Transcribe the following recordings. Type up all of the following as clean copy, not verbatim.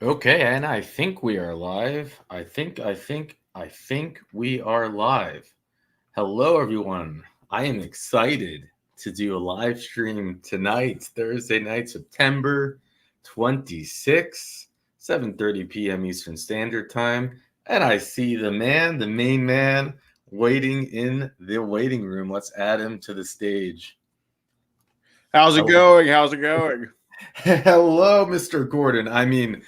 Okay, and I think we are live. I think we are live. Hello, everyone. I am excited to do a live stream tonight, Thursday night, September 26th, 7:30 p.m. Eastern Standard Time. And I see the man, the main man, waiting in the waiting room. Let's add him to the stage. How's it Hello, going? How's it going? Hello, Mr. Gordon. I mean,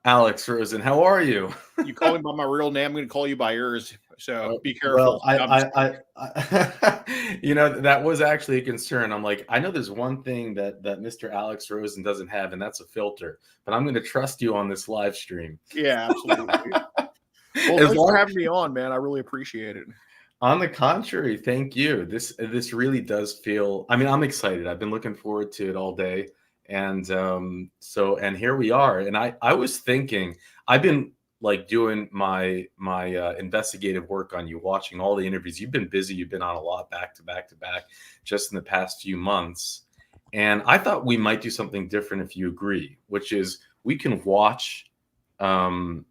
Alex Rosen. How are you? You call me by my real name, I'm going to call you by yours. So be careful. Well, No, I'm just kidding. that was actually a concern. I'm like, I know there's one thing that Mr. Alex Rosen doesn't have, and that's a filter. But I'm going to trust you on this live stream. Yeah, absolutely. Well, As thanks for long, having me on, man. I really appreciate it. on the contrary, thank you. This really does feel. I mean, I'm excited. I've been looking forward to it all day, and and here we are. And I was thinking, I've been like doing my investigative work on you, watching all the interviews. You've been busy. You've been on a lot back to back to back, just in the past few months. And I thought we might do something different if you agree, which is we can watch um,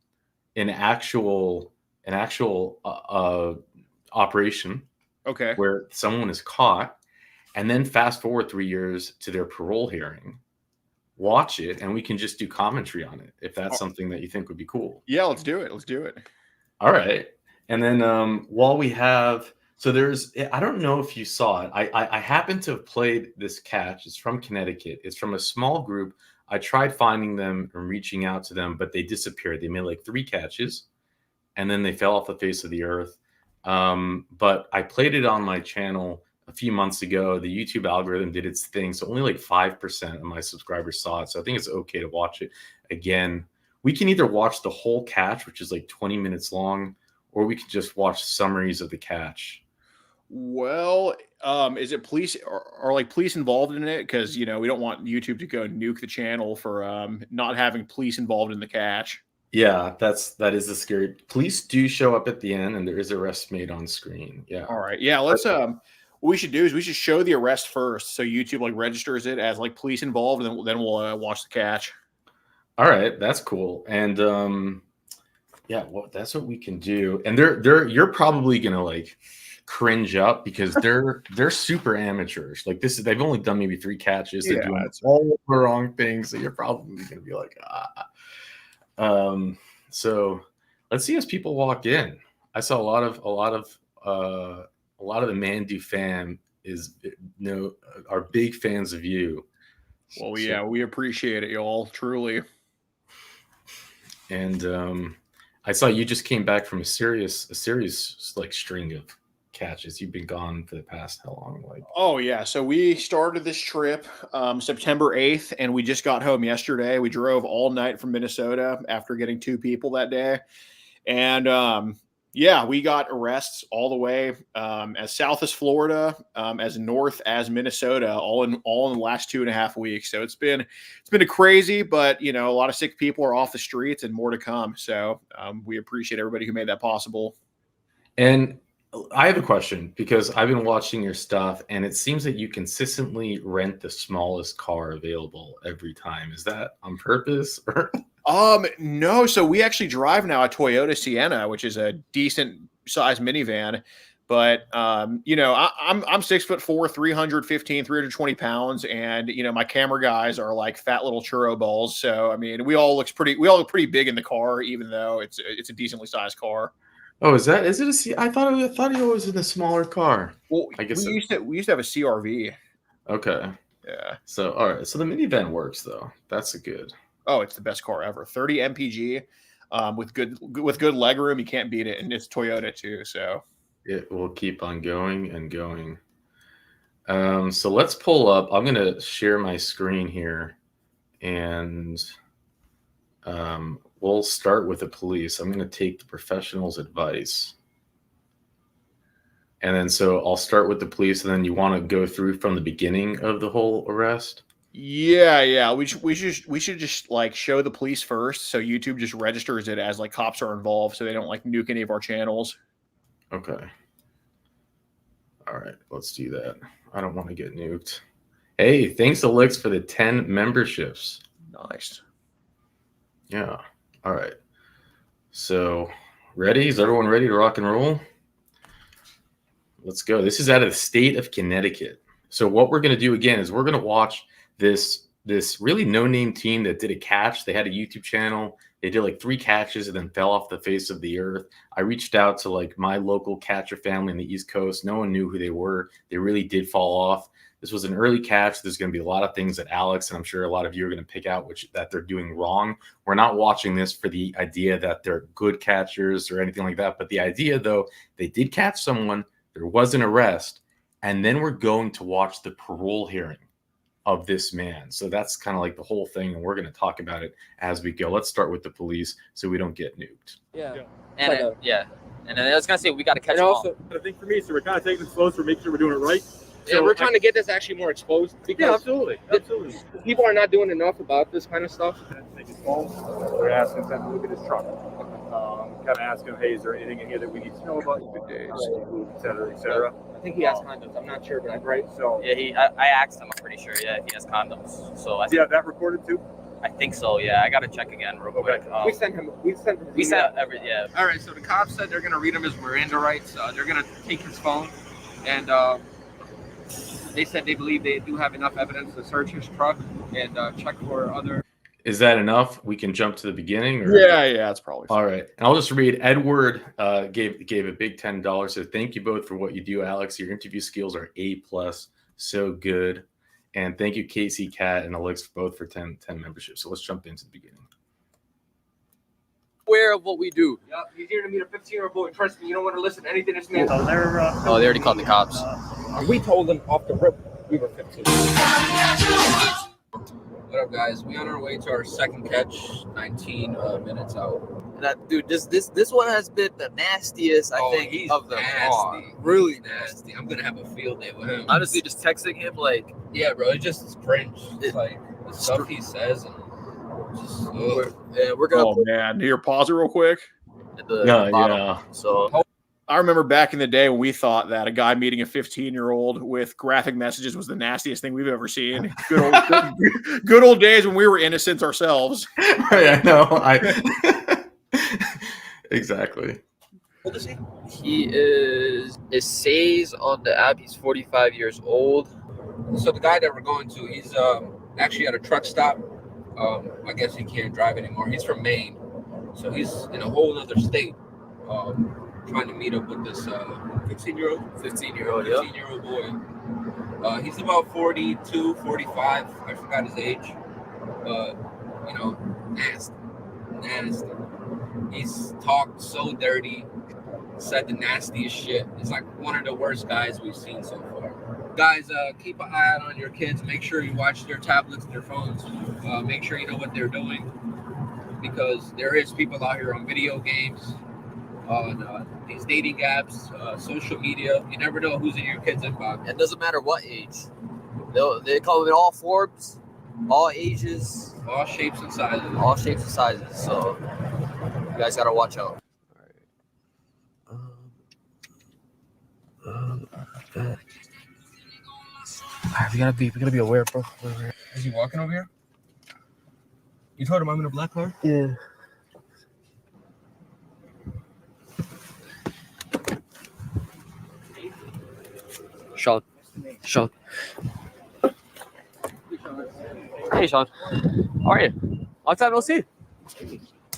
an actual operation Okay. where someone is caught, and then fast forward 3 years to their parole hearing, watch it, and we can just do commentary on it if that's Oh, something that you think would be cool. yeah, let's do it. Let's do it. All right. And then while we have, so there's, I don't know if you saw it. I happen to have played this catch. It's from Connecticut. It's from a small group. I tried finding them and reaching out to them, but they disappeared. They made like 3 catches, and then they fell off the face of the earth. But I played it on my channel a few months ago. The YouTube algorithm did its thing, so only like 5% of my subscribers saw it. So I think it's okay to watch it again. We can either watch the whole catch, which is like 20 minutes long, or we can just watch summaries of the catch. Well, is it police are like police involved in it? Because we don't want YouTube to go nuke the channel for not having police involved in the catch. Yeah, that is the scary. Police do show up at the end, and there is arrest made on screen. Yeah. All right. Yeah, let's what we should do is we should show the arrest first so YouTube like registers it as like police involved, and then we'll watch the catch. All right, that's cool. And yeah, well, that's what we can do. And you're probably gonna like cringe up because they're super amateurs. Like this is they've only done maybe 3 catches. They're Yeah, doing that's all the wrong things. So you're probably gonna be like, ah. So let's see as people walk in. I saw a lot of the Mandoo fam is are big fans of you. well, So yeah, we appreciate it, y'all. Truly. and I saw you just came back from a serious like string of catches. You've been gone for the past how long? Like Oh yeah, so we started this trip September 8th, and we just got home yesterday. We drove all night from Minnesota after getting 2 people that day, and yeah, we got arrests all the way as south as Florida, as north as Minnesota, all in the last 2.5 weeks. So it's been a crazy, but a lot of sick people are off the streets and more to come. So we appreciate everybody who made that possible. and I have a question because I've been watching your stuff and it seems that you consistently rent the smallest car available every time. Is that on purpose or No. So we actually drive now a Toyota Sienna, which is a decent size minivan. But I'm 6'4", 315, 320 pounds, and my camera guys are like fat little churro balls. So I mean, we all look pretty big in the car, even though it's a decently sized car. oh, is it a C? I thought it was in a smaller car. Well, I guess we used to have a CRV. okay. Yeah. So all right. So the minivan works though. That's a good. Oh, it's the best car ever. 30 mpg, with good leg room. You can't beat it, and it's Toyota too. So It will keep on going and going. So let's pull up. I'm gonna share my screen here, and we'll start with the police. I'm gonna take the professional's advice, and then so I'll start with the police, and then you want to go through from the beginning of the whole arrest. yeah. We should just like show the police first, so YouTube just registers it as like cops are involved, so they don't like nuke any of our channels. Okay. All right. Let's do that. I don't want to get nuked. Hey, thanks Alex for the 10 memberships. Nice. Yeah. All right. So, ready? Is everyone ready to rock and roll? Let's go. This is out of the state of Connecticut. So what we're going to do again is we're going to watch this really no-name team that did a catch. They had a YouTube channel. They did like 3 catches and then fell off the face of the earth. I reached out to like my local catcher family in the East Coast. No one knew who they were. They really did fall off. This was an early catch. There's going to be a lot of things that Alex and I'm sure a lot of you are going to pick out that they're doing wrong. We're not watching this for the idea that they're good catchers or anything like that. But the idea, though, they did catch someone. There was an arrest, and then we're going to watch the parole hearing of this man. So that's kind of like the whole thing, and we're going to talk about it as we go. Let's start with the police so we don't get nuked. Yeah. And Like then, yeah. And then I was going to say, we got to catch And them also, all. I think for me, so we're kind of taking this slow, so we're making sure we're doing it right. yeah, So we're trying to get this actually more exposed Yeah, because absolutely, absolutely. people are not doing enough about this kind of stuff. Take his phone. We're asking them to look at his truck. Kind of ask him, hey, is there anything in here that we need to know about? Good days, et cetera, et cetera. I think he has condoms. I'm not sure, but I'm right. So, Yeah, I asked him, I'm pretty sure, if he has condoms. So do you have that recorded too? I think so, yeah. I got to check again real quick. We sent him. We sent yeah. All right. So the cops said they're gonna read him his Miranda rights. They're gonna take his phone, and they said they believe they do have enough evidence to search his truck and check for other. Is that enough? We can jump to the beginning? Or? Yeah, it's probably fine. All right. And I'll just read. Edward gave a big $10. So thank you both for what you do, Alex. Your interview skills are A+. So good. And thank you, Casey, Kat, and Alex, both for 10 memberships. So let's jump into the beginning. Aware of what we do. Yep, he's here to meet a 15-year-old boy. Trust me, you don't want to listen to anything this man. So they're, Oh, they already called the cops. We told them off the rip we were 15. What up, guys? We on our way to our second catch, 19 minutes out. Dude, this one has been the nastiest, I think, he's of them nasty. all. Really Nasty. I'm gonna have a field day with him. Honestly, just texting him, like, Yeah, bro. It's just cringe. It's like the stuff he says and just. we're going to Oh man, here, pause it real quick. put it at the Yeah, bottom. yeah. So, I remember back in the day when we thought that a guy meeting a 15-year-old with graphic messages was the nastiest thing we've ever seen. Good old days when we were innocents ourselves. I know. Exactly. What is he? he is, it says on the app, he's 45 years old. So the guy that we're going to, he's actually at a truck stop. I guess he can't drive anymore. He's from Maine, so he's in a whole other state. Trying to meet up with this 15-year-old 15-year-old boy. He's about 42, 45. I forgot his age. Nasty. He's talked so dirty, said the nastiest shit. He's like one of the worst guys we've seen so far. Guys, keep an eye out on your kids. Make sure you watch their tablets and their phones. Make sure you know what they're doing, because there is people out here on video games, on these dating apps, social media. You never know who's in your kid's inbox. it doesn't matter what age. They call it all forms, all ages, All shapes and sizes. all shapes and sizes. So, you guys got to watch out. We gotta be aware, bro. Is he walking over here? You told him I'm in a black car? Yeah. Sean. Hey, Sean. How are you? Long time no see.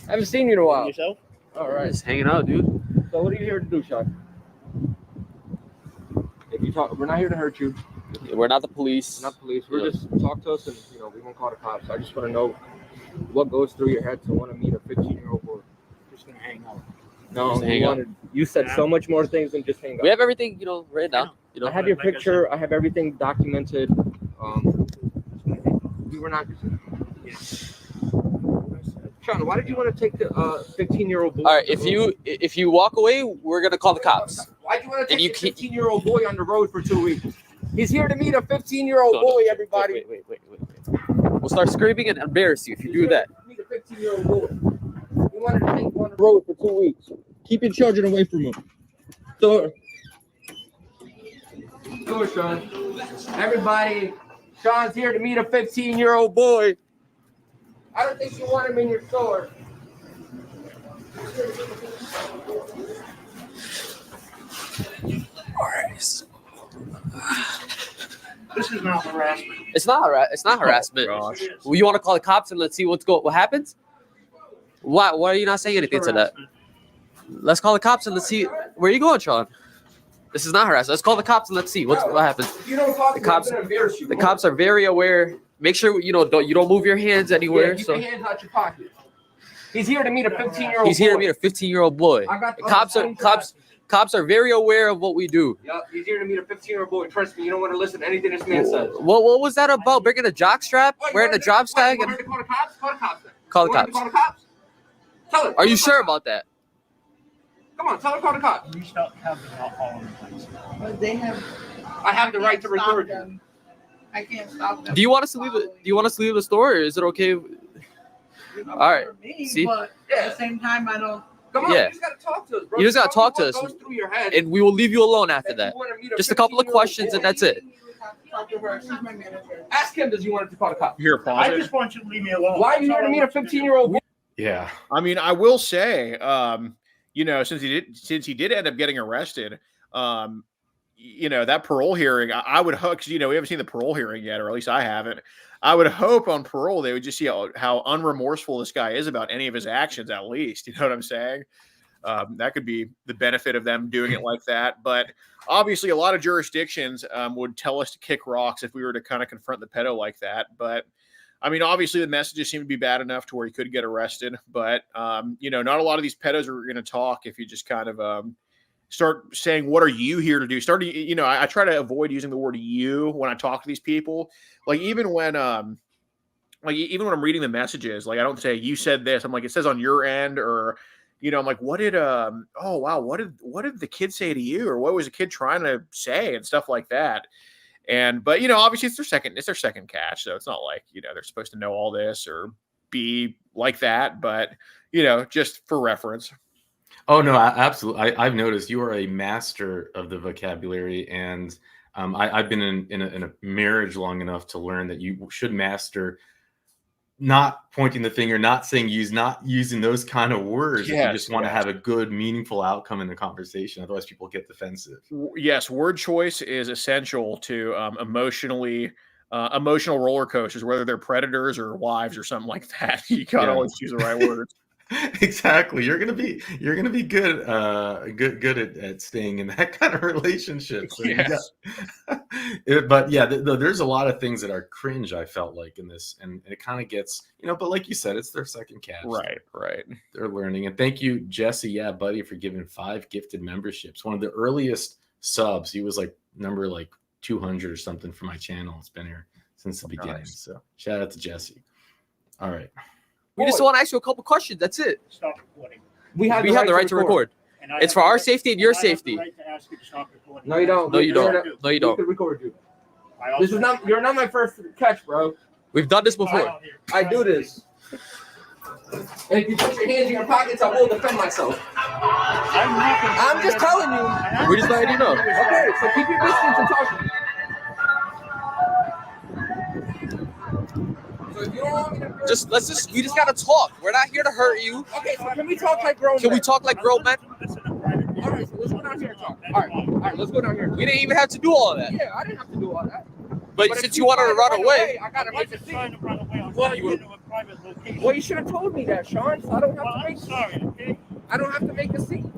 I haven't seen you in a while. Yourself? All right. Just hanging out, dude. So what are you here to do, Sean? If you talk, we're not here to hurt you. We're not the police. We're not police. We're just talk to us, and we won't call the cops. I just want to know what goes through your head to want to meet a 15-year-old boy. Just gonna hang out. No, Just hang out. You said so much more things than just hang out. We have everything, written down. I have your picture. I have everything documented. We were not. Sean, why did you want to take the 15-year-old boy? All right, if you walk away, we're gonna call the cops. Why'd you want to And take you a 15-year-old boy on the road for 2 weeks? He's here to meet a 15-year-old boy, everybody. Wait. We'll start screaming and embarrass you if you do that. Meet a 15-year-old boy. You wanted to take him on the road for 2 weeks. Keep your children away from him. So, Sean. Everybody, Sean's here to meet a 15-year-old boy. I don't think you want him in your store. This is not harassment. It's not harassment. Gosh. Well, you want to call the cops and let's see what happens? Why are you not saying anything to that? Let's call the cops and let's see. Where are you going, Sean? This is not harassment. Let's call the cops and let's see what happens. If you don't talk The to me, I'm cops- gonna embarrass you. The cops are very aware. Make sure you don't move your hands anywhere. Yeah, keep So your hands out your pocket. He's here to meet a 15-year-old. he's here to meet a 15-year-old boy. I got the Cops are very aware of what we do. Yep, he's here to meet a 15-year-old boy. Trust me, you don't want to listen to anything this man says. What was that about? Bringing a jock strap, wearing a job tag, You and want me to call the cops? Call the cops. Then. call the You want me to cops. Call the cops. Tell him. Are you sure about that? Come on, tell him to call the cops. You stop having alcohol in the place. But they have. I have the right to record you. them. I can't stop them. Do you want us to leave? Do you want us to leave the store, or is it okay? All right. For me, See? but at the same time, I don't. Come on, Yeah. you just gotta talk to us, bro. You just gotta talk to us. What goes through your head And we will leave you alone after that that. you wanna meet Just a couple of 15-year-old questions, and boy. that's it. Talk to her. She's my manager. Ask him, does he want to call the cops? Here, pause I it. just want you to leave me alone. Why are you here to meet a 15-year-old boy? Yeah. I mean, I will say, since he did end up getting arrested, that parole hearing, I would hope, because, we haven't seen the parole hearing yet, or at least I haven't. I would hope on parole they would just see how unremorseful this guy is about any of his actions, at least. You know what I'm saying? That could be the benefit of them doing it like that. But obviously, a lot of jurisdictions would tell us to kick rocks if we were to kind of confront the pedo like that. But I mean, obviously, the messages seem to be bad enough to where he could get arrested. But not a lot of these pedos are going to talk if you just kind of start saying, "What are you here to do?" I try to avoid using the word "you" when I talk to these people. Like even when I'm reading the messages, like I don't say "you said this." I'm like, it says on your end, or I'm like, what did what did the kid say to you, or what was the kid trying to say, and stuff like that. But obviously it's their second catch, so it's not like they're supposed to know all this or be like that. But just for reference. Oh no, absolutely. I've noticed you are a master of the vocabulary, and I've been in a marriage long enough to learn that you should master not pointing the finger, not saying use, not using those kind of words. If you just want to have a good, meaningful outcome in the conversation. Otherwise, people get defensive. Yes, word choice is essential to emotional roller coasters, whether they're predators or wives or something like that. You gotta always choose the right words. Exactly. You're gonna be good at staying in that kind of relationship. So Yes. But yeah, there's a lot of things that are cringe, I felt like, in this, and it kind of gets, but like you said, it's their second catch. Right. They're learning. And thank you, Jesse, buddy, for giving 5 gifted memberships. One of the earliest subs. He was like number 200 or something for my channel. It's been here since the beginning. Nice. So shout out to Jesse. All right. We just want to ask you a couple questions. That's it. Stop recording. We have the right to record. And I It's have for the our right- safety and your I have the safety. right to ask you to stop recording. No, you don't. No, you don't. No, you We don't. can record you. I also- You're not my first catch, bro. We've done this I before. don't hear- I do this. And if you put your hands in your pockets, I will defend myself. I'm just telling you. We're just letting you know. Okay, so keep your distance and talk to me. So if you don't want me to We just gotta talk. We're not here to hurt you. Okay, so can we talk like grown Can we men? talk like grown men? All right, so let's go down here and talk. All right, let's go down here. We didn't even have to do all of that. Yeah, I didn't have to do all that. But if since you wanted to run away, I gotta I'm make a just scene. trying to run away. I'm Well, trying to get into a private location. Well, you should have told me that, Sean. So I don't have Well, to I'm make. sorry, okay? I don't have to make a scene.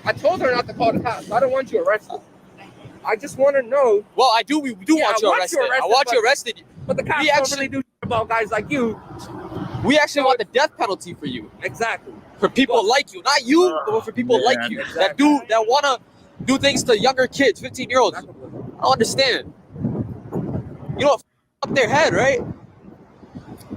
I told her not to call the cops. I don't want you arrested. I just want to know. well, I do. We do Yeah, want you I want arrested. you arrested, I want you but- arrested. But the cops We don't actually- really do shit about guys like you. We actually want the death penalty for you, Exactly. for people like you, not you, but for people Yeah, like you exactly. that wanna do things to younger kids, 15-year-olds. I don't understand. You know, up their head, right?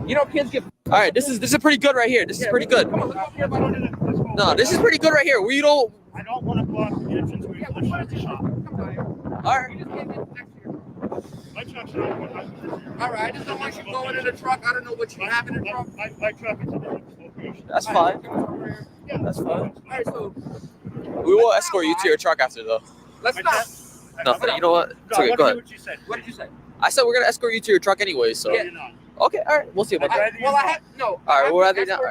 You know, kids get. All right, this is pretty good right here. This is pretty good. Come on, let's talk about it. No, this is pretty good right here. We don't. I don't want to block the entrance where Yeah, you're well, the shop. come down here. All right. You just can't get next year. My truck's not open. All right, I just don't want you going in the truck. I don't know what you have in the truck. My truck is in a different location. That's fine. Yeah, That's fine. All right, so We will escort you to your truck after, though. let's My not. truck- Nothing. You know what? It's okay. Go ahead. What you said. What did you say? I said we're gonna escort you to your truck anyway. So Yeah. You're not. Okay, all right. We'll see about that. Well, I have no. All right, we'll rather not.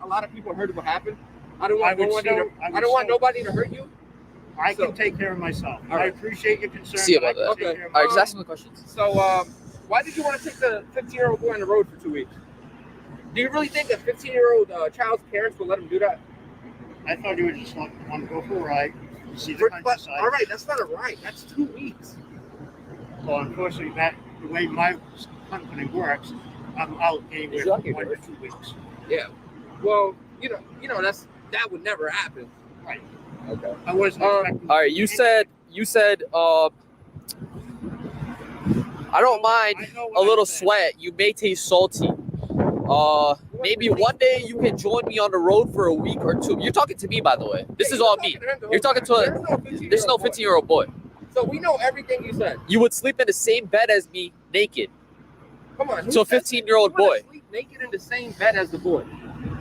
A lot of people heard what happened. I don't want nobody to hurt you. I can take care of myself. All right. I appreciate your concern. See about that. Okay. All right, just ask me the questions. So, why did you want to take the 15-year-old boy on the road for 2 weeks? Do you really think a 15-year-old child's parents will let him do that? I thought you would just want to go for a ride, see the countryside. All right, that's not a ride. That's 2 weeks. Well, unfortunately, the way my company works, I'm out anywhere from 1 to 2 weeks. Yeah. Well, you know that would never happen. Right. Okay. I wasn't expecting. All right, you said I don't mind a little sweat. You may taste salty. Maybe one day you can join me on the road for a week or two. You're talking to me, by the way. This is all me. You're talking to there's no 15-year-old boy. So we know everything you said. You would sleep in the same bed as me, naked. Come on. So a 15-year-old boy. Sleep naked in the same bed as the boy.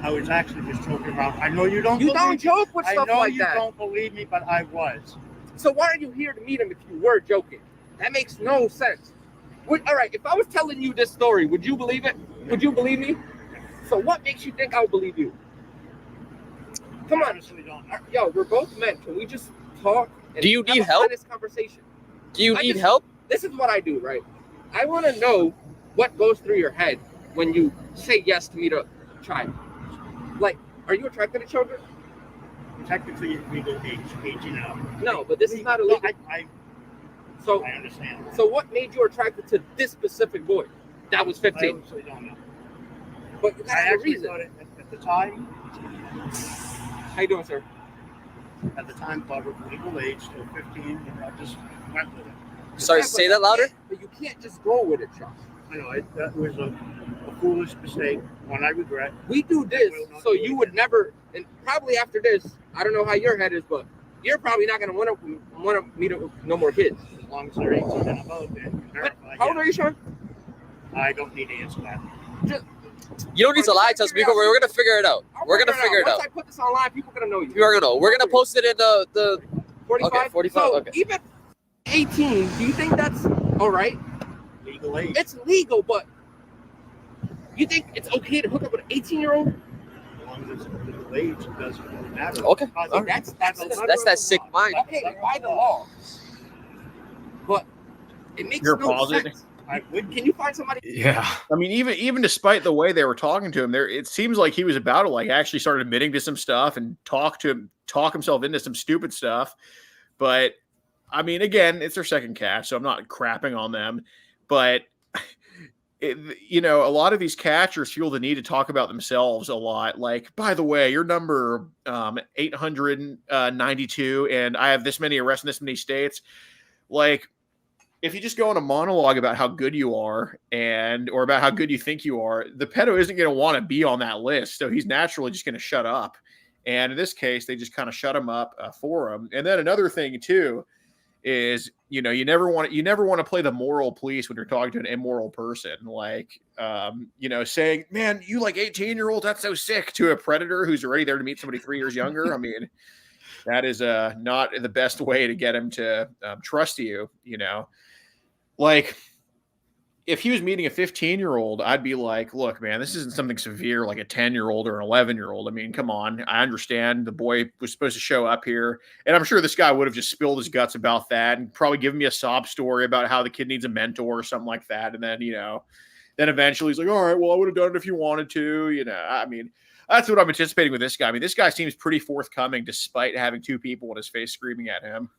I was actually just joking around. I know you don't. You don't joke with stuff like that. I know you don't believe me, but I was. So why are you here to meet him if you were joking? That makes no sense. All right, if I was telling you this story, would you believe it? Would you believe me? So what makes you think I would believe you? Come on. Yo, we're both men. Can we just talk? And Do you need help? This conversation. Do you need help? This is what I do, right? I want to know what goes through your head when you say yes to meet a child. Like, are you attracted to children? Technically, legal age, 18 now. No, but this is not illegal. I understand. So what made you attracted to this specific boy that was 15? I honestly don't know. But you I have a actually reason. thought it at the time. How you doing, sir? At the time, thought it was legal age till 15, and I just went with it. Sorry, say that louder. But you can't just go with it, Charles. I know that was a foolish mistake, one I regret. We do this so you would never, and probably after this, I don't know how your head is, but you're probably not going to want to meet no more kids. As long as they're 18 and above, and verified. How old are you, Sean? I don't need to answer that. You don't need to lie to us because we're gonna figure it out. We're gonna figure it out. Once I put this online, people are gonna know you. You are gonna know. We're gonna post it in the 45. Okay, 45. So Okay. even 18, do you think that's all right? Legal age. It's legal, but you think it's okay to hook up with an 18-year-old? As long as it's legal age, it doesn't really matter. Okay. That's that sick mind. Okay, by the law, but it makes You're no positive? sense. Can you find somebody? Yeah. I mean, even despite the way they were talking to him, there it seems like he was about to like actually start admitting to some stuff and talk himself into some stupid stuff. But I mean, again, it's their second catch, so I'm not crapping on them. But a lot of these catchers feel the need to talk about themselves a lot. Like, by the way, you're number 892, and I have this many arrests in this many states. Like, if you just go on a monologue about how good you are or about how good you think you are, the pedo isn't going to want to be on that list. So he's naturally just going to shut up. And in this case, they just kind of shut him up for him. And then another thing too is, you never want to play the moral police when you're talking to an immoral person. Like, saying, man, you like 18-year-olds, that's so sick, to a predator who's already there to meet somebody 3 years younger. I mean, that is not the best way to get him to trust you, Like, if he was meeting a 15-year-old, I'd be like, look, man, this isn't something severe like a 10-year-old or an 11-year-old. I mean, come on. I understand the boy was supposed to show up here. And I'm sure this guy would have just spilled his guts about that and probably given me a sob story about how the kid needs a mentor or something like that. And then, then eventually he's like, all right, well, I would have done it if you wanted to. I mean, that's what I'm anticipating with this guy. I mean, this guy seems pretty forthcoming despite having two people in his face screaming at him.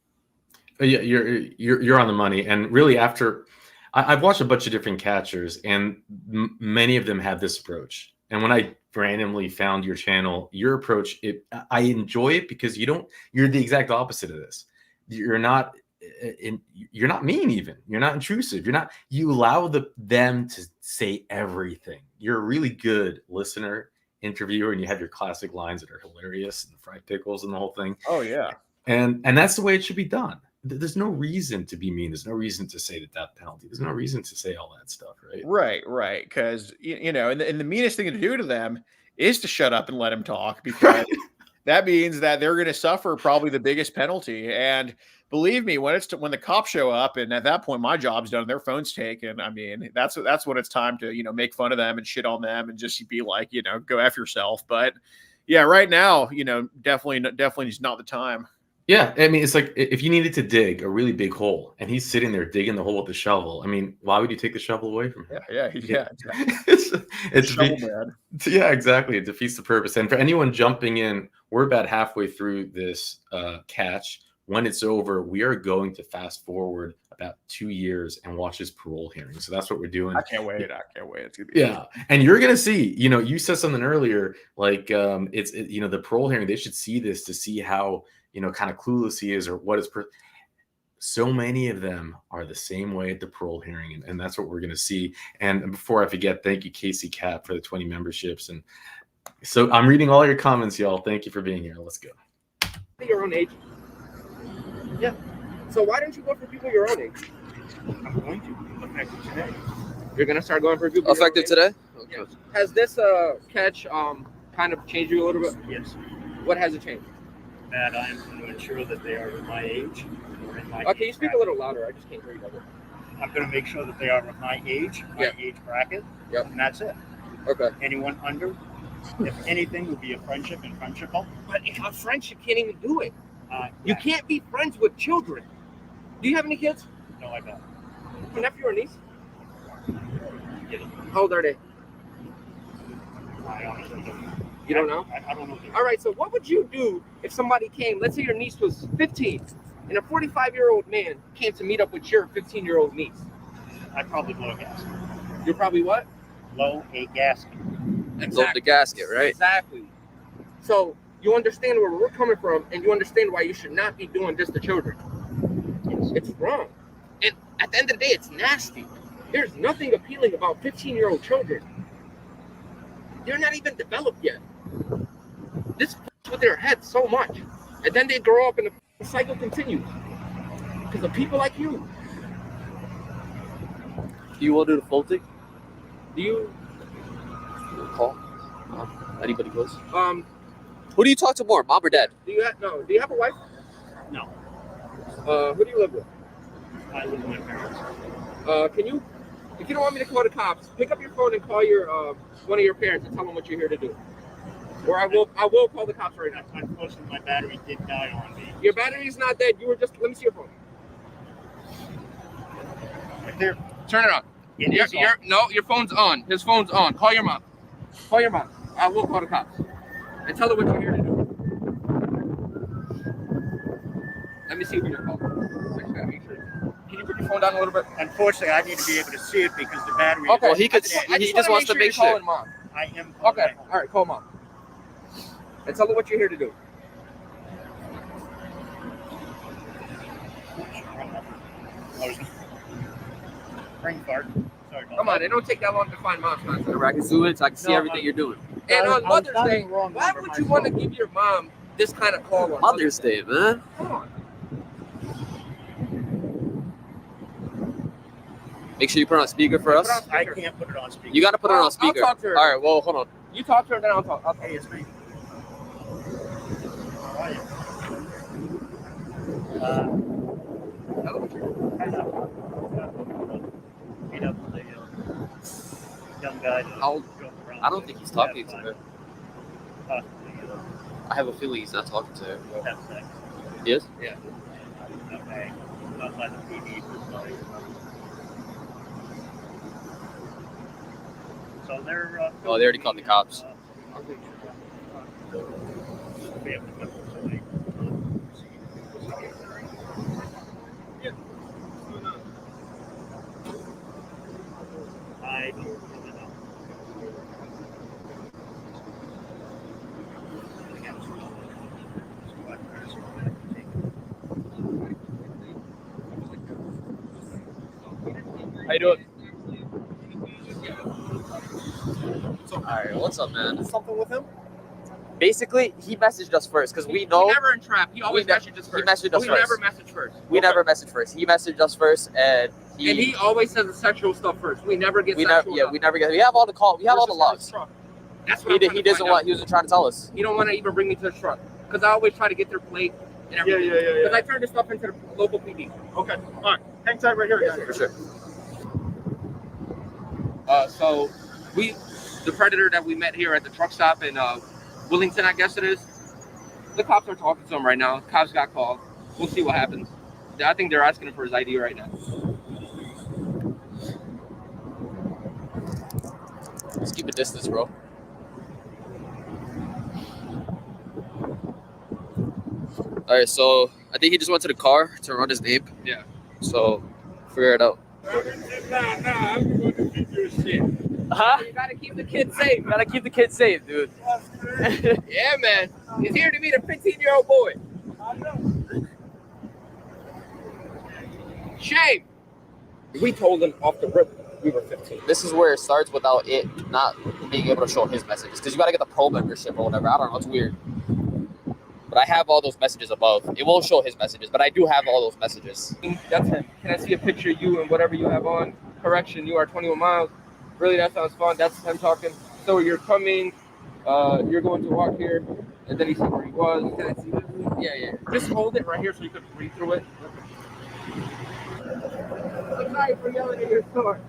Yeah, you're on the money. And really, after I've watched a bunch of different catchers, and many of them have this approach. And when I randomly found your channel, your approach, I enjoy it because you're the exact opposite of this. You're not mean, even. You're not intrusive. You allow them to say everything. You're a really good listener, interviewer, and you have your classic lines that are hilarious and the fried pickles and the whole thing. Oh yeah. And that's the way it should be done. There's no reason to be mean. There's no reason to say the death penalty. There's no reason to say all that stuff, right? Right. Because, and the meanest thing to do to them is to shut up and let them talk, because that means that they're going to suffer probably the biggest penalty. And believe me, when the cops show up, and at that point my job's done, their phone's taken. I mean, that's when it's time to, make fun of them and shit on them and just be like, go F yourself. But yeah, right now, definitely is not the time. Yeah, I mean, it's like if you needed to dig a really big hole and he's sitting there digging the hole with the shovel. I mean, why would you take the shovel away from him? Yeah. It's shovel bad. Yeah, exactly. It defeats the purpose. And for anyone jumping in, we're about halfway through this catch. When it's over, we are going to fast forward about 2 years and watch his parole hearing. So that's what we're doing. I can't wait. It's gonna be and you're gonna see. You said something earlier, like the parole hearing. They should see this to see how kind of clueless he is or what is. So many of them are the same way at the parole hearing, and that's what we're gonna see. And before I forget, thank you, Casey Cap, for the 20 memberships. And so I'm reading all your comments, y'all. Thank you for being here. Let's go. Your own age. Yeah. So why don't you go for people your own age? I'm going to, effective today. You're gonna start going for people Effective today? Okay. Has this catch kind of changed you a little bit? Yes. What has it changed? That I'm going to ensure that they are my age or in my Can you age speak a little louder? I just can't hear you. I'm going to make sure that they are of my age bracket. Yep. And that's it. Okay. Anyone under, if anything, would be a friendship and friendshipable. But a friendship can't even do it. You Yeah. can't be friends with children. Do you have any kids? No, I don't. A nephew or niece? Yeah. How old are they? I honestly don't know. You don't know? I don't know. All right, so what would you do if somebody came, let's say your niece was 15, and a 45-year-old man came to meet up with your 15-year-old niece? I'd probably blow a gasket. You're probably what? Blow a gasket. Blow the gasket, right? Exactly. So you understand where we're coming from, and you understand why you should not be doing this to children. It's wrong. And at the end of the day, it's nasty. There's nothing appealing about 15-year-old children. They're not even developed yet. This f***s with their heads so much. And then they grow up and the cycle continues. Because of people like you. Do you want to do the full thing? Do you Call? Anybody close? um Who do you talk to more, mom or dad? do you have a wife? No. Who do you live with? I live with my parents. Can you, if you don't want me to call the cops, pick up your phone and call your one of your parents and tell them what you're here to do. Or I will call the cops right now. Unfortunately, my battery did die on me. Your battery is not dead. You were just, let me see your phone. Right there. Turn it on. It is on. No, your phone's on. His phone's on. Call your mom. Call your mom. I will call the cops. And tell her what you're here to do. Let me see who you're calling. Can you put your phone down a little bit? Unfortunately, I need to be able to see it because the battery. Okay. Well, he could. I He just just wanna wants to make you're sure. calling mom. I am. Okay. All right. Call mom. And tell her what you're here to do. I was brain fart. Sorry about Come on. It don't take that long to find mom's nonsense. I can zoom in so I can see No, everything you're doing. And I on was Mother's dialing Day, the wrong why number would you want to myself. give your mom this kind of call on Mother's Day, man. Come on. Make sure you put it on speaker for us. I can't put it on speaker. You got to put it on I'll speaker. talk to her. All right. Well, hold on. You talk to her, then I'll talk. Hey, it's me. How are you? I know. Meet up with a young guy. that How old? drove around I don't think he's talking to Possibly, her. I have a feeling he's not talking to her. have sex. Yes. Okay. Not by the PD, but by. So they're. Oh, they already called the cops. I don't really know. How you doing? All right. What's up, man? Something with him? Basically, he messaged us first because we know He never entrap. He always messages first. He messaged us we first. never message first. we Okay. never messaged first. He messaged us first, and And he always says the sexual stuff first. We never get we never sexual. we never get. We have all the call. We have all the logs. That's what He doesn't want. He wasn't trying to tell us. He don't want to even bring me to the truck because I always try to get their plate. and everything. Yeah. Because I turned this stuff into the local PD. Okay. All right. Hang tight right here, guys. For sure. So the predator that we met here at the truck stop in Willington, I guess it is. The cops are talking to him right now. Cops got called. We'll see what happens. I think they're asking him for his ID right now. Let's keep a distance, bro. All right, so I think he just went to the car to run his name. Yeah. So figure it out. I'm going to keep your shit. Huh? You gotta keep the kid safe. Gotta keep the kids safe, dude. Yeah, man. He's here to meet a 15-year-old boy. Shame. We told him off the rip we were 15. This is where it starts without it not being able to show his messages. Because you gotta get the pro membership or whatever. I don't know, it's weird. But I have all those messages above. It won't show his messages, but I do have all those messages. That's him. Can I see a picture of you and whatever you have on? Correction, you are 21 miles. Really, that sounds fun. That's him talking. So you're coming, you're going to walk here, and then he said where he was. Can I see that? Yeah. Just hold it right here so you can read through it. I'm sorry for yelling at your store.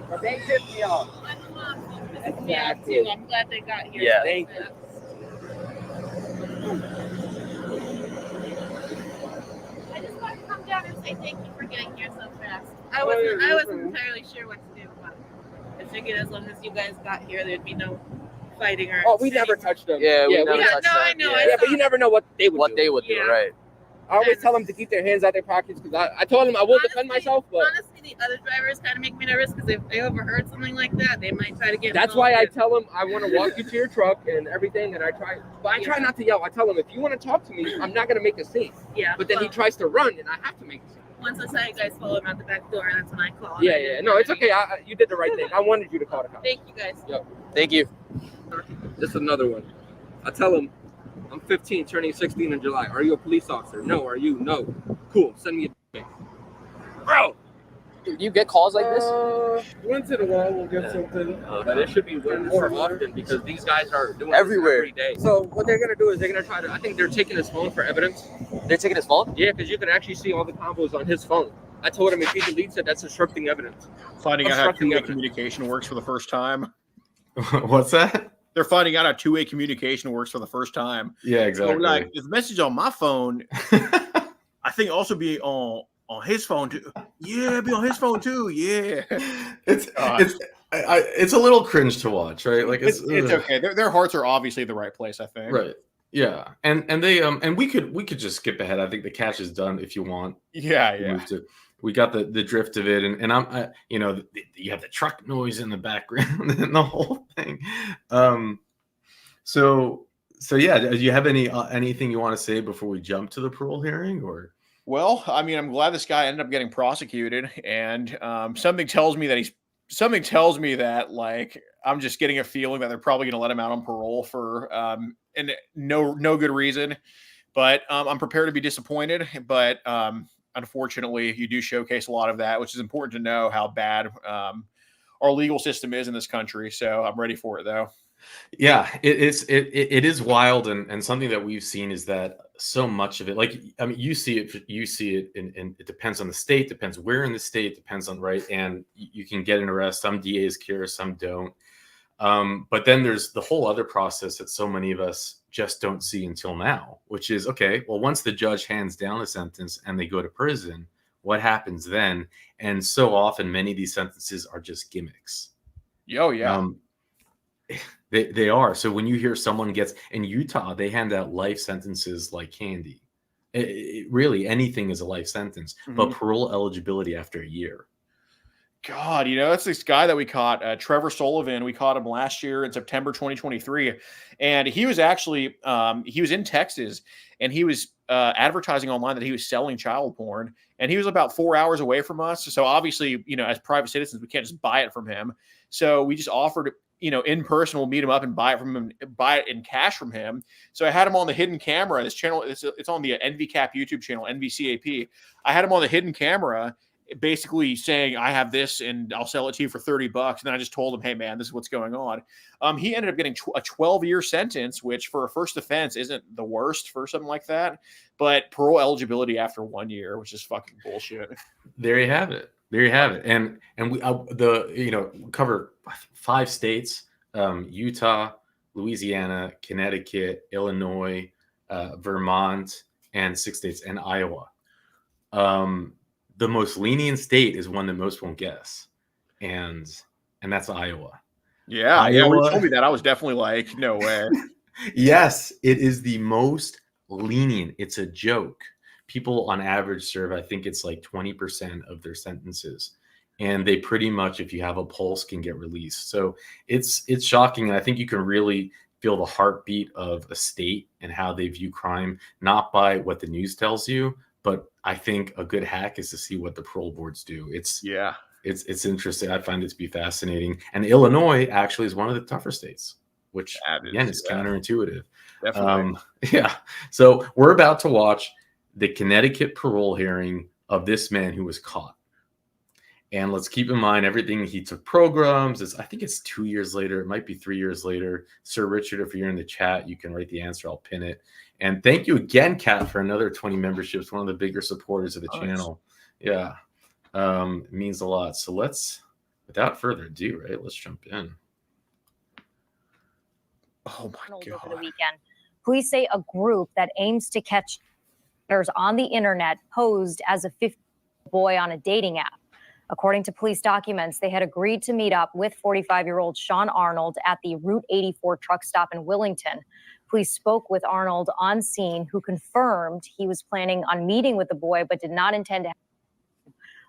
But they tipped me off. Yeah, too. I'm glad they got here. Yeah. Thank you. I just want to come down and say thank you for getting here so fast. I wasn't entirely sure what to do, but I figured as long as you guys got here, there'd be no fighting or. Oh, we never touched them. Yeah, we never Yeah, touched no, that. I know. Yeah. I Yeah, but you never know what they would What do. they would do, Yeah. right? I always tell them to keep their hands out their pockets because I told them I will defend myself, but honestly, the other drivers kind of make me nervous because if they overheard something like that, they might try to get. that's why I tell them I want to walk you to your truck and everything, and I try not to yell. I tell him if you want to talk to me, I'm not gonna make a scene. Yeah. But then he tries to run, and I have to make a scene. Once I saw you guys follow him out the back door, that's when I called. Yeah. No, it's okay. You did the right thing. I wanted you to call the cops. Thank you guys. Thank you. This is another one. I tell him I'm 15, turning 16 in July. Are you a police officer? No. Are you? No. Cool. Send me a picture. Bro. Dude, you get calls like this? Once in a while we'll get something. But it should be more often because these guys are doing Everywhere. this every day. So what they're gonna do is they're gonna try to. I think they're taking his phone for evidence. They're taking his phone? Yeah, because you can actually see all the combos on his phone. I told him if he deletes it, that's obstructing evidence. Finding out how Obstructing two-way evidence. communication works for the first time. What's that? They're finding out how two-way communication works for the first time. Yeah, So, exactly. like, if the message on my phone, I think also be on his phone too. Yeah, be on his phone too. Yeah, it's a little cringe to watch, right? Like it's okay. Their hearts are obviously the right place. I think. right. Yeah, and they and we could just skip ahead. I think the catch is done if you want. Yeah. Move to- we got the drift of it, and you have the truck noise in the background and the whole thing. So yeah, do you have anything you want to say before we jump to the parole hearing, or? Well, I mean, I'm glad this guy ended up getting prosecuted, and something tells me that like I'm just getting a feeling that they're probably going to let him out on parole for and no good reason. But I'm prepared to be disappointed. But unfortunately, you do showcase a lot of that, which is important to know how bad our legal system is in this country. So I'm ready for it, though. Yeah, it is wild, and something that we've seen is that so much of it, like, I mean, you see it, and it depends on the state, depends where in the state, depends on, right, and you can get an arrest. Some DAs care, some don't. But then there's the whole other process that so many of us just don't see until now, which is, okay, well, once the judge hands down a sentence and they go to prison, what happens then? And so often, many of these sentences are just gimmicks. Oh, yeah. They are. So when you hear someone gets in Utah, they hand out life sentences like candy. Really, anything is a life sentence, but parole eligibility after a year. God, it's this guy that we caught, Trevor Sullivan. We caught him last year in September 2023. And he was actually, he was in Texas, and he was advertising online that he was selling child porn. And he was about 4 hours away from us. So obviously, as private citizens, we can't just buy it from him. So we just offered, in person, we'll meet him up and buy it from him, buy it in cash from him. So I had him on the hidden camera. This channel, it's on the NVCAP YouTube channel, NVCAP. I had him on the hidden camera, basically saying, I have this and I'll sell it to you for $30. And then I just told him, hey man, this is what's going on. He ended up getting a 12-year sentence, which for a first offense isn't the worst for something like that, but parole eligibility after 1 year, which is fucking bullshit. There you have it. There you have it. And we cover 5 states, Utah, Louisiana, Connecticut, Illinois, Vermont, and 6 states, and Iowa. The most lenient state is one that most won't guess, and that's Iowa. Yeah, when you told me that, I was definitely like, no way. Yes, it is the most lenient. It's a joke. People on average serve, I think it's like 20% of their sentences, and they pretty much, if you have a pulse, can get released. So it's shocking, and I think you can really feel the heartbeat of a state and how they view crime, not by what the news tells you, but I think a good hack is to see what the parole boards do. It's interesting. I find it to be fascinating. And Illinois actually is one of the tougher states, which again is counterintuitive. Definitely. Yeah. So we're about to watch the Connecticut parole hearing of this man who was caught. And let's keep in mind everything. He took programs. I think it's 2 years later. It might be 3 years later. Sir Richard, if you're in the chat, you can write the answer. I'll pin it. And thank you again, Kat, for another 20 memberships. One of the bigger supporters of the channel. Yeah. It means a lot. So without further ado, right, let's jump in. Oh my God. Over the weekend, police say a group that aims to catch on the internet posed as a 15-year-old boy on a dating app. According to police documents, they had agreed to meet up with 45-year-old Sean Arnold at the Route 84 truck stop in Willington. Police spoke with Arnold on scene, who confirmed he was planning on meeting with the boy, but did not intend to.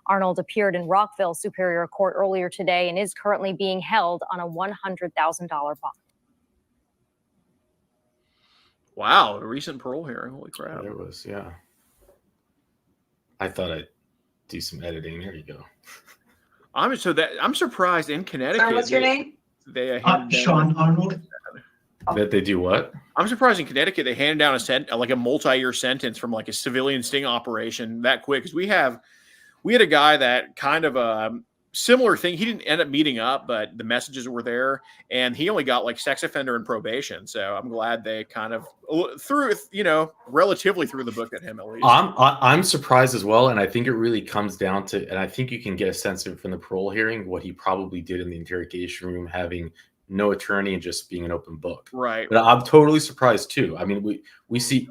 Arnold appeared in Rockville Superior Court earlier today and is currently being held on a $100,000 bond. Wow, a recent parole hearing. Holy crap. There was, yeah. I thought I'd do some editing. There you go. I'm surprised in Connecticut. Sorry, what's your name? They Sean Arnold. That they do what? I'm surprised in Connecticut they handed down a multi-year sentence from like a civilian sting operation that quick, because we had a guy that kind of a similar thing. He didn't end up meeting up, but the messages were there, and he only got like sex offender and probation. So I'm glad they kind of relatively threw the book at him at least. I'm surprised as well, and I think it really comes down to, and I think you can get a sense of it from the parole hearing, what he probably did in the interrogation room, having no attorney and just being an open book. Right. But I'm totally surprised too. I mean, we see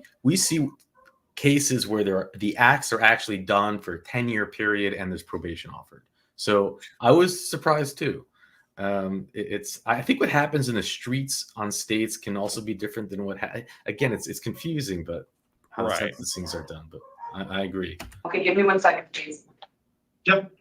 cases where the acts are actually done for a 10-year period and there's probation offered. So I was surprised too. I think what happens in the streets on states can also be different than again, it's confusing, but how these things are done. But I agree. Okay, give me 1 second, please. Yep.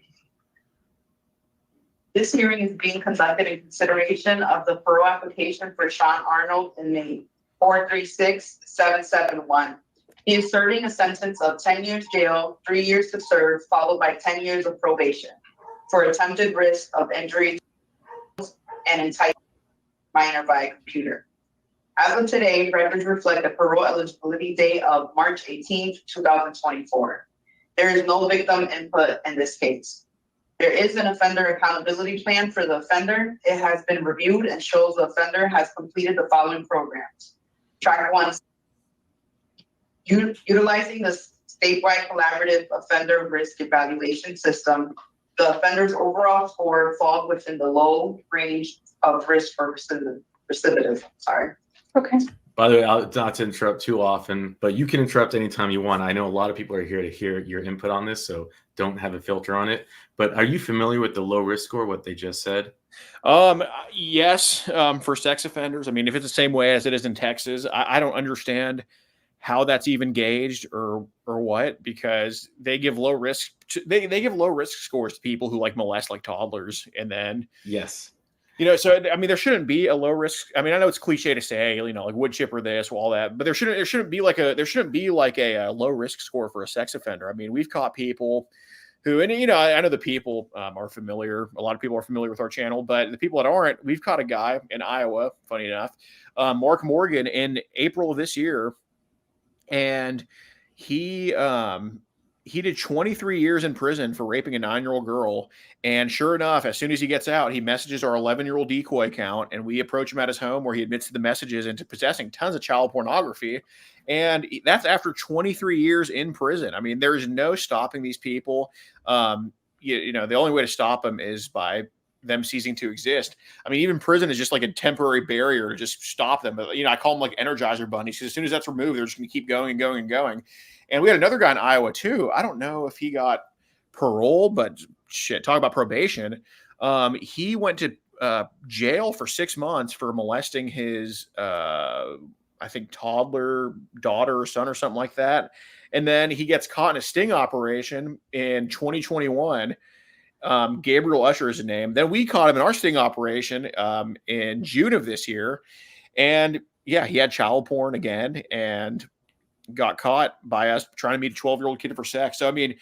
This hearing is being conducted in consideration of the parole application for Sean Arnold in the 436771. He is serving a sentence of 10 years jail, 3 years to serve, followed by 10 years of probation for attempted risk of injury and enticement minor by a computer. As of today, records reflect the parole eligibility date of March 18th, 2024. There is no victim input in this case. There is an offender accountability plan for the offender. It has been reviewed and shows the offender has completed the following programs. Track 1, utilizing the statewide collaborative offender risk evaluation system. The offender's overall score falls within the low range of risk for recidivism. Sorry. Okay. By the way, not to interrupt too often, but you can interrupt anytime you want. I know a lot of people are here to hear your input on this, so don't have a filter on it. But are you familiar with the low risk score, what they just said? Yes, for sex offenders. I mean, if it's the same way as it is in Texas, I don't understand how that's even gauged or what, because they give low risk they give low risk scores to people who like molest like toddlers, and then yes. So I mean, there shouldn't be a low risk. I mean, I know it's cliche to say, like wood chipper this, all that, but there shouldn't be like a low risk score for a sex offender. I mean, we've caught people who, and I know the people are familiar. A lot of people are familiar with our channel, but the people that aren't, we've caught a guy in Iowa, funny enough, Mark Morgan, in April of this year, and he he did 23 years in prison for raping a 9-year-old girl. And sure enough, as soon as he gets out, he messages our 11-year-old decoy account, and we approach him at his home where he admits to the messages and to possessing tons of child pornography. And that's after 23 years in prison. I mean, there's no stopping these people. You know, the only way to stop them is by them ceasing to exist. I mean, even prison is just like a temporary barrier to just stop them. But, you know, I call them like Energizer bunnies, because as soon as that's removed, they're just going to keep going and going and going. And we had another guy in Iowa too. I don't know if he got parole, but shit, talk about probation. He went to jail for 6 months for molesting his, I think, toddler daughter or son or something like that. And then he gets caught in a sting operation in 2021. Gabriel Usher is his name. Then we caught him in our sting operation in June of this year. And yeah, he had child porn again and got caught by us trying to meet a 12-year-old kid for sex. So, I mean,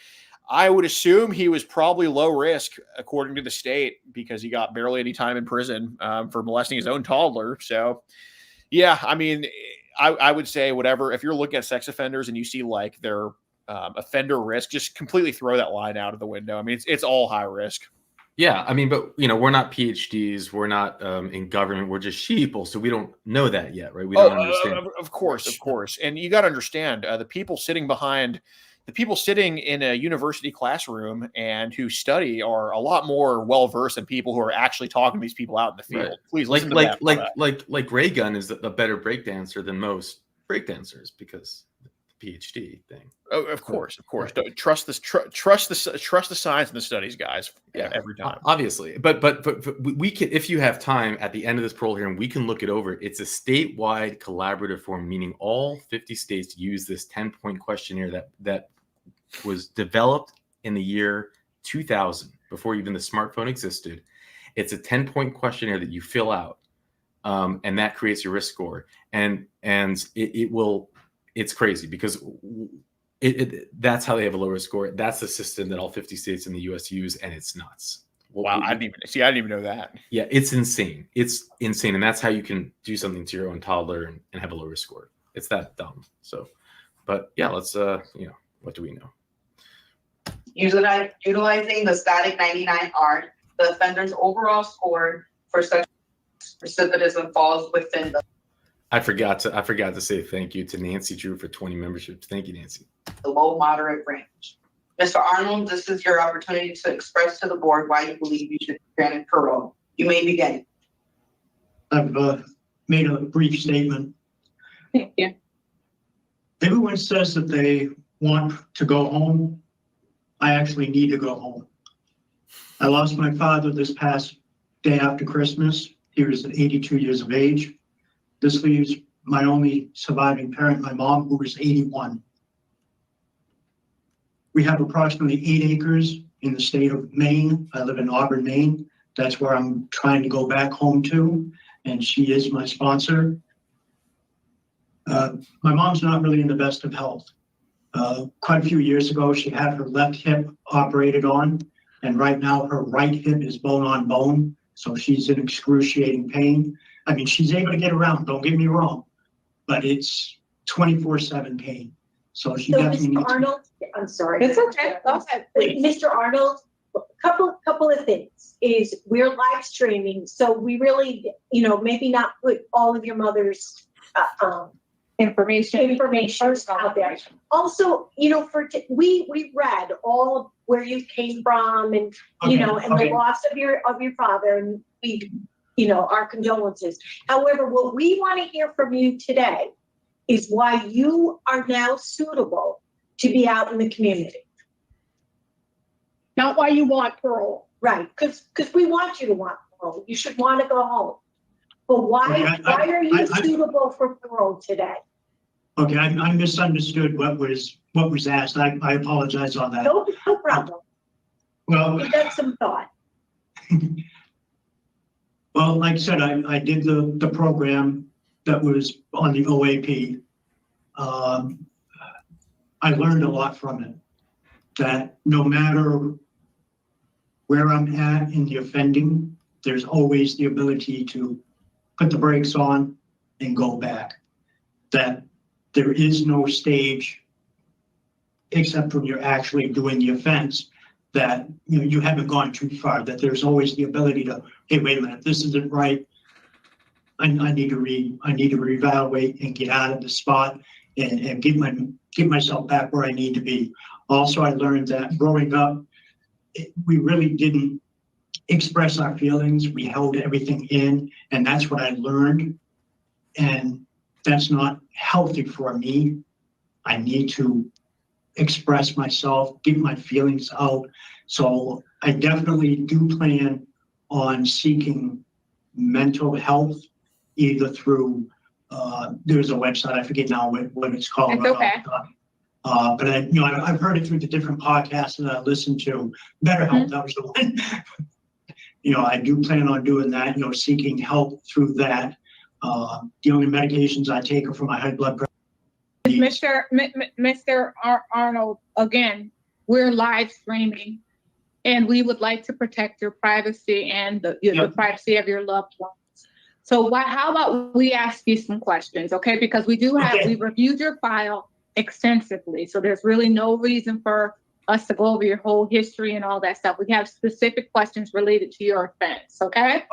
I would assume he was probably low risk according to the state, because he got barely any time in prison for molesting his own toddler. So, yeah, I mean, I would say whatever, if you're looking at sex offenders and you see like their offender risk, just completely throw that line out of the window. I mean, it's all high risk. Yeah, I mean, but you know, we're not PhDs, we're not in government, we're just sheeple, so we don't know that yet, right? We don't understand. Of course. And you got to understand, the people sitting in a university classroom and who study are a lot more well versed than people who are actually talking to these people out in the field. Right. Please listen to that. Like Ray Gun is a better breakdancer than most breakdancers because PhD thing. Oh, of course. Don't trust this. Trust the science and the studies, guys. Yeah, every time. Obviously, but we can, if you have time at the end of this parole hearing, we can look it over. It's a statewide collaborative form, meaning all 50 states use this 10-point questionnaire that was developed in the year 2000, before even the smartphone existed. It's a 10-point questionnaire that you fill out, and that creates your risk score, and it will. It's crazy because that's how they have a lower score. That's the system that all 50 states in the U.S. use, and it's nuts. Wow, I didn't even know that. Yeah, it's insane. It's insane, and that's how you can do something to your own toddler and have a lower score. It's that dumb. So, but yeah, let's what do we know? Utilizing the static 99R, the offender's overall score for such recidivism falls within the. I forgot to say thank you to Nancy Drew for 20 memberships. Thank you, Nancy. The low moderate range. Mr. Arnold, this is your opportunity to express to the board why you believe you should be granted parole. You may begin. I've made a brief statement. Yeah. Everyone says that they want to go home. I actually need to go home. I lost my father this past day after Christmas. He was 82 years of age. This leaves my only surviving parent, my mom, who is 81. We have approximately 8 acres in the state of Maine. I live in Auburn, Maine. That's where I'm trying to go back home to, and she is my sponsor. My mom's not really in the best of health. Quite a few years ago, she had her left hip operated on, and right now her right hip is bone on bone, so she's in excruciating pain. I mean, she's able to get around, don't get me wrong, but it's 24/7 pain. So she definitely needs. Mr. Arnold, I'm sorry. It's okay. Go ahead, please. Mr. Arnold, couple of things is we're live streaming, so we really, maybe not put all of your mother's information out there. Also, we read all where you came from and the loss of your father, and we, our condolences. However, what we want to hear from you today is why you are now suitable to be out in the community. Not why you want parole. Right, because we want you to want parole. You should want to go home. But why are you suitable for parole today? Okay, I misunderstood what was asked. I apologize on that. No problem. Well, Give that some thought. Well, like I said, I did the program that was on the OAP. I learned a lot from it. That no matter where I'm at in the offending, there's always the ability to put the brakes on and go back. That there is no stage except when you're actually doing the offense, that you haven't gone too far, that there's always the ability to, hey, wait a minute, this isn't right. I need to reevaluate and get out of the spot and get myself back where I need to be. Also, I learned that growing up, we really didn't express our feelings. We held everything in, and that's what I learned. And that's not healthy for me. I need to express myself, get my feelings out. So I definitely do plan on seeking mental health, either through, there's a website, I forget now what it's called. It's okay. But I've heard it through the different podcasts that I listen to. BetterHelp, that was the one. I do plan on doing that, seeking help through that. The only medications I take are for my high blood pressure. Mr. Arnold, again, we're live streaming, and we would like to protect your privacy and the privacy of your loved ones. So how about we ask you some questions, okay? Because we reviewed your file extensively, so there's really no reason for us to go over your whole history and all that stuff. We have specific questions related to your offense, okay?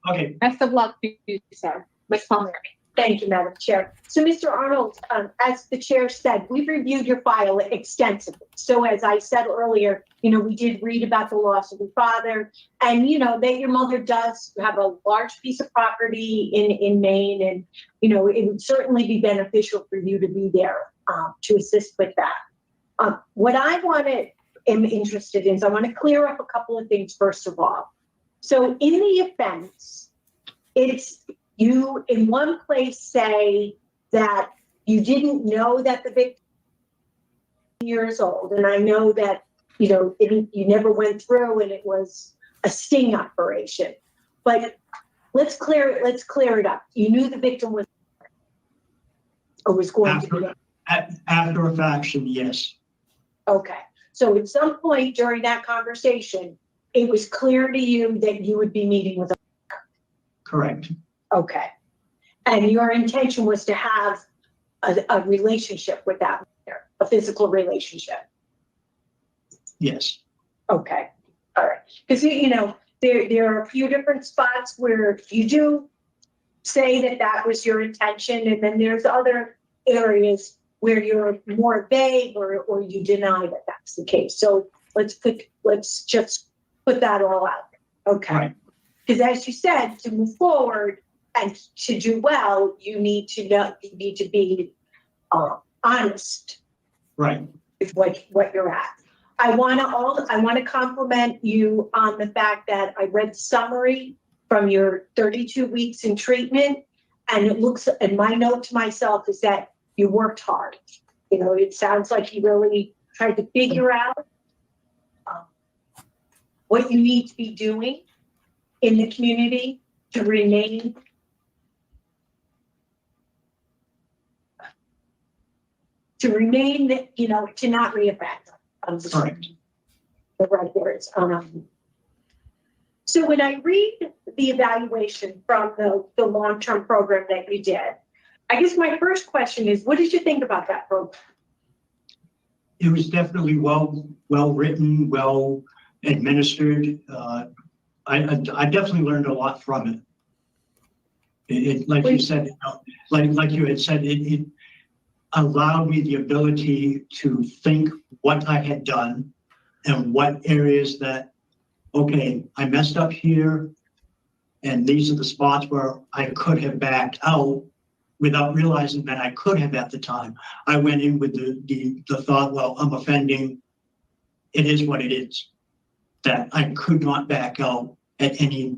Okay. Best of luck to you, sir. Ms. Palmer. Thank you, Madam Chair. So, Mr. Arnold, as the chair said, we've reviewed your file extensively. So, as I said earlier, we did read about the loss of your father, and that your mother does have a large piece of property in Maine, and it would certainly be beneficial for you to be there to assist with that. What I am interested in is I want to clear up a couple of things first of all. So, in the offense, you in one place say that you didn't know that the victim was years old, and I know that you never went through and it was a sting operation. But let's clear it up. You knew the victim was or was going to be after a faction, yes. Okay. So at some point during that conversation, it was clear to you that you would be meeting with a Correct. Okay. And your intention was to have a relationship with that mother, a physical relationship. Yes. Okay. All right. Because, there are a few different spots where you do say that was your intention. And then there's other areas where you're more vague or you deny that that's the case. So let's just put that all out. Okay. Because as you said, to move forward, and to do well, you need to be honest, right, with what you're at. I want to compliment you on the fact that I read the summary from your 32 weeks in treatment, and my note to myself is that you worked hard. It sounds like you really tried to figure out what you need to be doing in the community to remain to not reaffect. Correct. The right words. So when I read the evaluation from the long-term program that you did, I guess my first question is, what did you think about that program? It was definitely well written, well administered. I definitely learned a lot from it. Like you said, like you had said, it allowed me the ability to think what I had done and what areas that, okay, I messed up here, and these are the spots where I could have backed out without realizing that I could have at the time. I went in with the thought, well, I'm offending. It is what it is. That I could not back out at any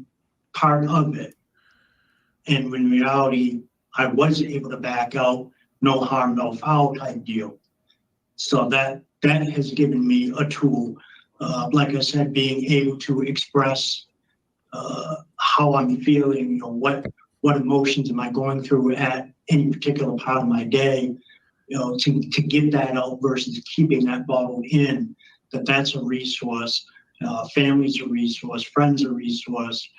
part of it. And in reality, I was able to back out, no harm, no foul type deal. So that has given me a tool. Like I said, being able to express how I'm feeling, what emotions am I going through at any particular part of my day, to get that out versus keeping that bottled in, that's a resource. Family's a resource, friends a resource.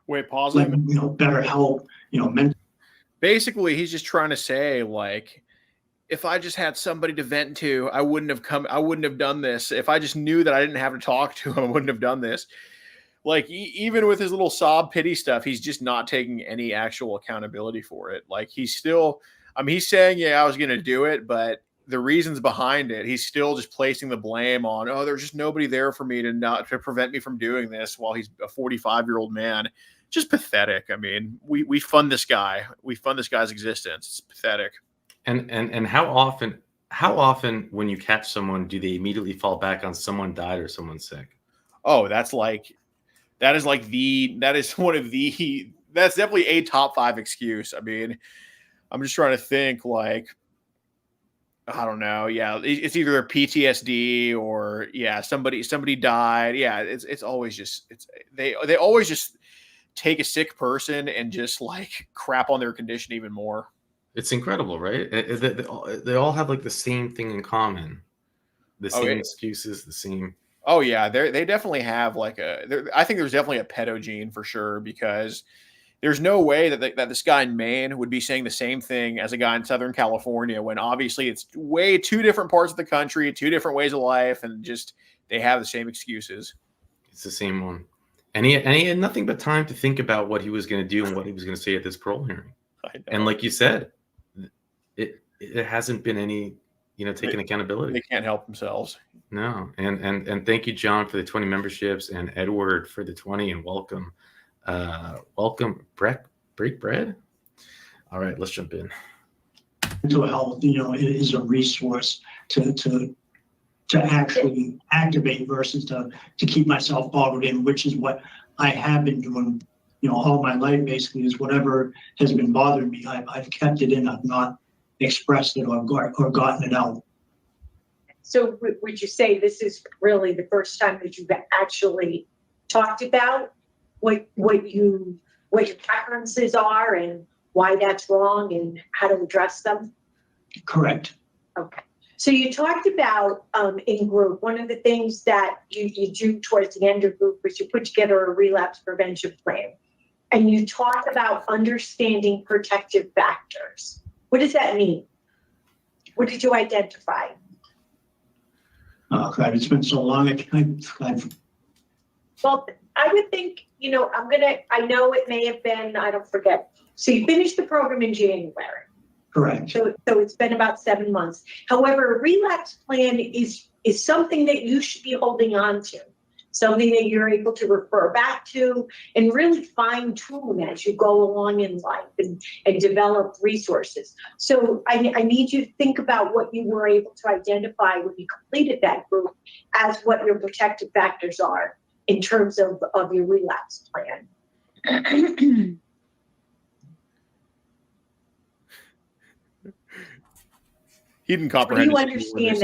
Wait, pause it. Better help, mental. Basically, he's just trying to say, if I just had somebody to vent to, I wouldn't have done this. If I just knew that I didn't have to talk to him, I wouldn't have done this. Like, even with his little sob pity stuff, he's just not taking any actual accountability for it. Like, he's still, I mean, he's saying, yeah, I was going to do it, but the reasons behind it, he's still just placing the blame on, oh, there's just nobody there for me to prevent me from doing this, while he's a 45-year-old man. Just pathetic. I mean, we fund this guy. We fund this guy's existence. It's pathetic. And how often when you catch someone do they immediately fall back on someone died or someone's sick? Oh, that's definitely a top 5 excuse. I mean, I'm just trying to think, like, I don't know. Yeah, it's either their PTSD or somebody died. Yeah, it's always just they always just take a sick person and just like crap on their condition even more. It's incredible, right? They all have like the same thing in common. The same excuses, the same. Oh yeah, they definitely have like I think there's definitely a pedo gene for sure, because there's no way that this guy in Maine would be saying the same thing as a guy in Southern California, when obviously it's way 2 different parts of the country, 2 different ways of life, and just they have the same excuses. It's the same one. And he had nothing but time to think about what he was going to do and what he was going to say at this parole hearing. And like you said, it hasn't been any, taking accountability. They can't help themselves. No. And thank you, John, for the 20 memberships, and Edward for the 20, and welcome. Break bread. All right, let's jump in. Mental health, is a resource to actually activate versus to keep myself bottled in, which is what I have been doing, all my life. Basically, is whatever has been bothering me, I've kept it in. I've not expressed it or gotten it out. So would you say this is really the first time that you've actually talked about what your preferences are and why that's wrong and how to address them? Correct. Okay. So you talked about in group, one of the things that you do towards the end of group was you put together a relapse prevention plan. And you talk about understanding protective factors. What does that mean? What did you identify? Oh, God, it's been so long. Well, I would think, I know it may have been, I don't forget. So you finished the program in January. Correct. So it's been about 7 months. However, a relapse plan is something that you should be holding on to, something that you're able to refer back to and really fine tune as you go along in life and develop resources. So I need you to think about what you were able to identify when you completed that group as what your protective factors are in terms of your relapse plan. He didn't comprehend. Do you understand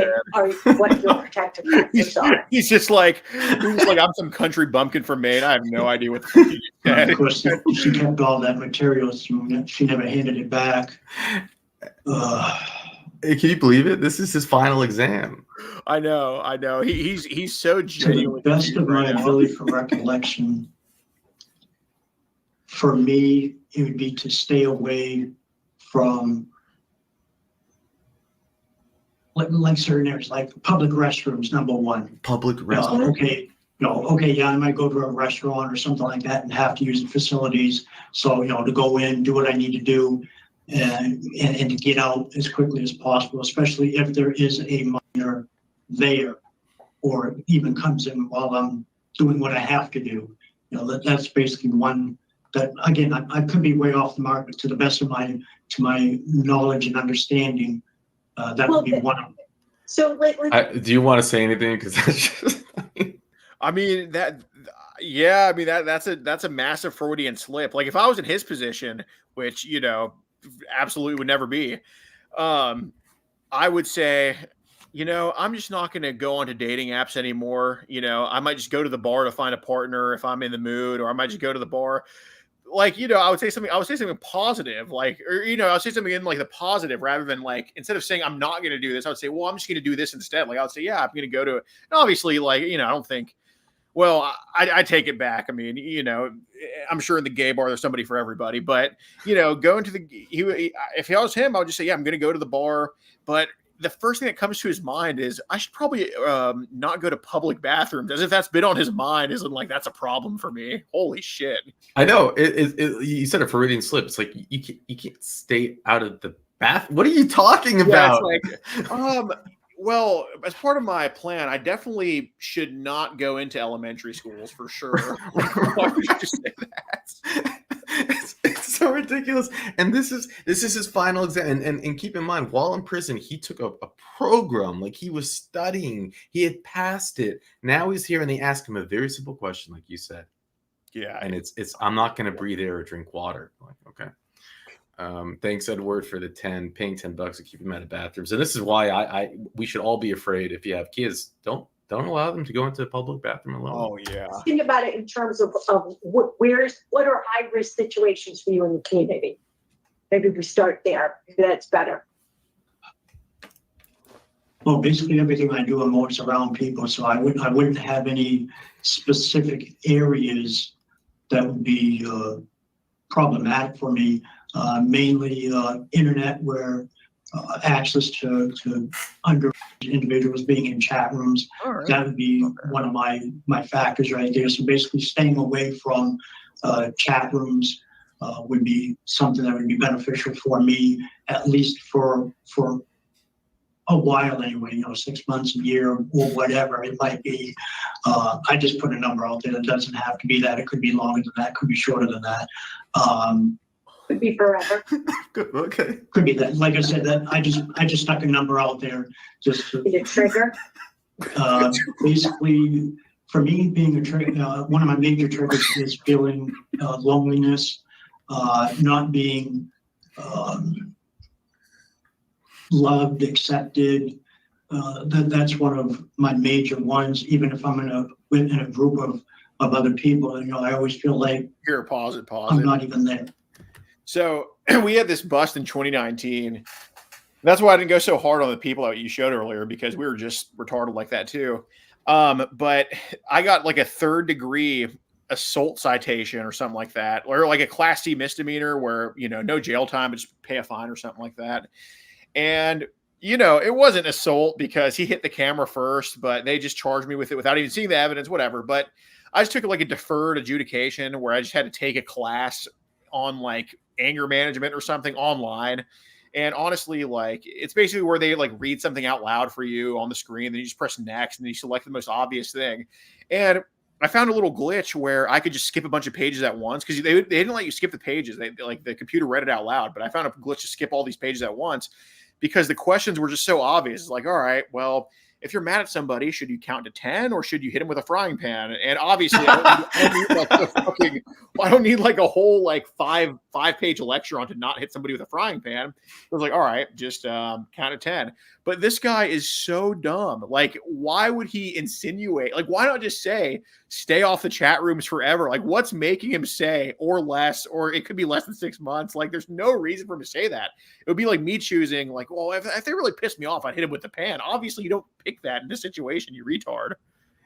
what your protective factors are? He's just like I'm some country bumpkin from Maine. I have no idea what the fuck you said. Of course, she kept all that material. She never handed it back. Hey, can you believe it? This is his final exam. I know. He's so genuine. To the best of my ability for recollection, for me, it would be to stay away from like certain areas, like public restrooms, number one. Public restrooms. Okay, I might go to a restaurant or something like that and have to use the facilities. So, to go in, do what I need to do, and to get out as quickly as possible, especially if there is a minor there, or even comes in while I'm doing what I have to do. That's basically one that, again, I could be way off the mark, but to the best of my knowledge and understanding, that would be one of them. So, do you want to say anything? Because that's just. That's a massive Freudian slip. Like, if I was in his position, which absolutely would never be, I would say, I'm just not going to go onto dating apps anymore. I might just go to the bar to find a partner if I'm in the mood, or I might just go to the bar. Like, I would say something positive, like, or, I would say something in like the positive rather than like, instead of saying I'm not going to do this, I would say, well, I'm just going to do this instead. Like, I would say, yeah, I'm going to go to it. And obviously, like, I don't think Well, I take it back. I mean, you know, I'm sure in the gay bar there's somebody for everybody, but you know, going to if I was him, I would just say, yeah, I'm going to go to the bar. But the first thing that comes to his mind is I should probably not go to public bathrooms, as if that's been on his mind. Isn't like that's a problem for me. Holy shit! I know you said a Freudian slip. It's like you can't stay out of the bath. What are you talking about? Yeah, it's like, well, as part of my plan, I definitely should not go into elementary schools for sure. Why would you just say that? It's so ridiculous. And this is his final exam. And keep in mind, while in prison, he took a program, like he was studying. He had passed it. Now he's here, and they ask him a very simple question, like you said. Yeah, and it's I'm not going to breathe air or drink water. Like, okay. Thanks, Edward, for the 10, paying $10 to keep them out of bathrooms. And this is why we should all be afraid. If you have kids, don't allow them to go into a public bathroom alone. Oh yeah. Think about it in terms of what are high risk situations for you in the community. Maybe we start there. Maybe that's better. Well, basically everything I do revolves around people, so I wouldn't have any specific areas that would be problematic for me. Mainly internet, where access to underage individuals being in chat rooms. Right. That would be one of my factors right there. So basically staying away from chat rooms would be something that would be beneficial for me, at least for a while anyway, 6 months, a year, or whatever it might be. I just put a number out there. It doesn't have to be that. It could be longer than that, could be shorter than that. Could be forever. Okay. Could be that. Like I said, that I just stuck a number out there just to, Is it trigger? basically, for me, being a trigger, one of my major triggers is feeling loneliness, not being loved, accepted. That's one of my major ones. Even if I'm in a group of other people, I always feel like You're a positive. I'm not even there. So we had this bust in 2019. That's why I didn't go so hard on the people that you showed earlier, because we were just retarded like that too. But I got like a 3rd degree assault citation or something like that, or like a Class C misdemeanor where, no jail time, but just pay a fine or something like that. And, it wasn't assault because he hit the camera first, but they just charged me with it without even seeing the evidence, whatever. But I just took like a deferred adjudication where I just had to take a class on like anger management or something online. And honestly, like, it's basically where they like read something out loud for you on the screen, then you just press next and you select the most obvious thing. And I found a little glitch where I could just skip a bunch of pages at once, because they didn't let you skip the pages. They like the computer read it out loud, but I found a glitch to skip all these pages at once because the questions were just so obvious. It's like, all right, well, if you're mad at somebody, should you count to 10 or should you hit him with a frying pan? And obviously, I don't need like a whole like five-page lecture on to not hit somebody with a frying pan. I was like, all right, just count to 10. But this guy is so dumb. Like, why would he insinuate? Like, why not just say, stay off the chat rooms forever? Like, what's making him say or less, or it could be less than 6 months? Like, there's no reason for him to say that. It would be like me choosing, like, well, if they really pissed me off, I'd hit him with the pan. Obviously, you don't pick that in this situation, you retard.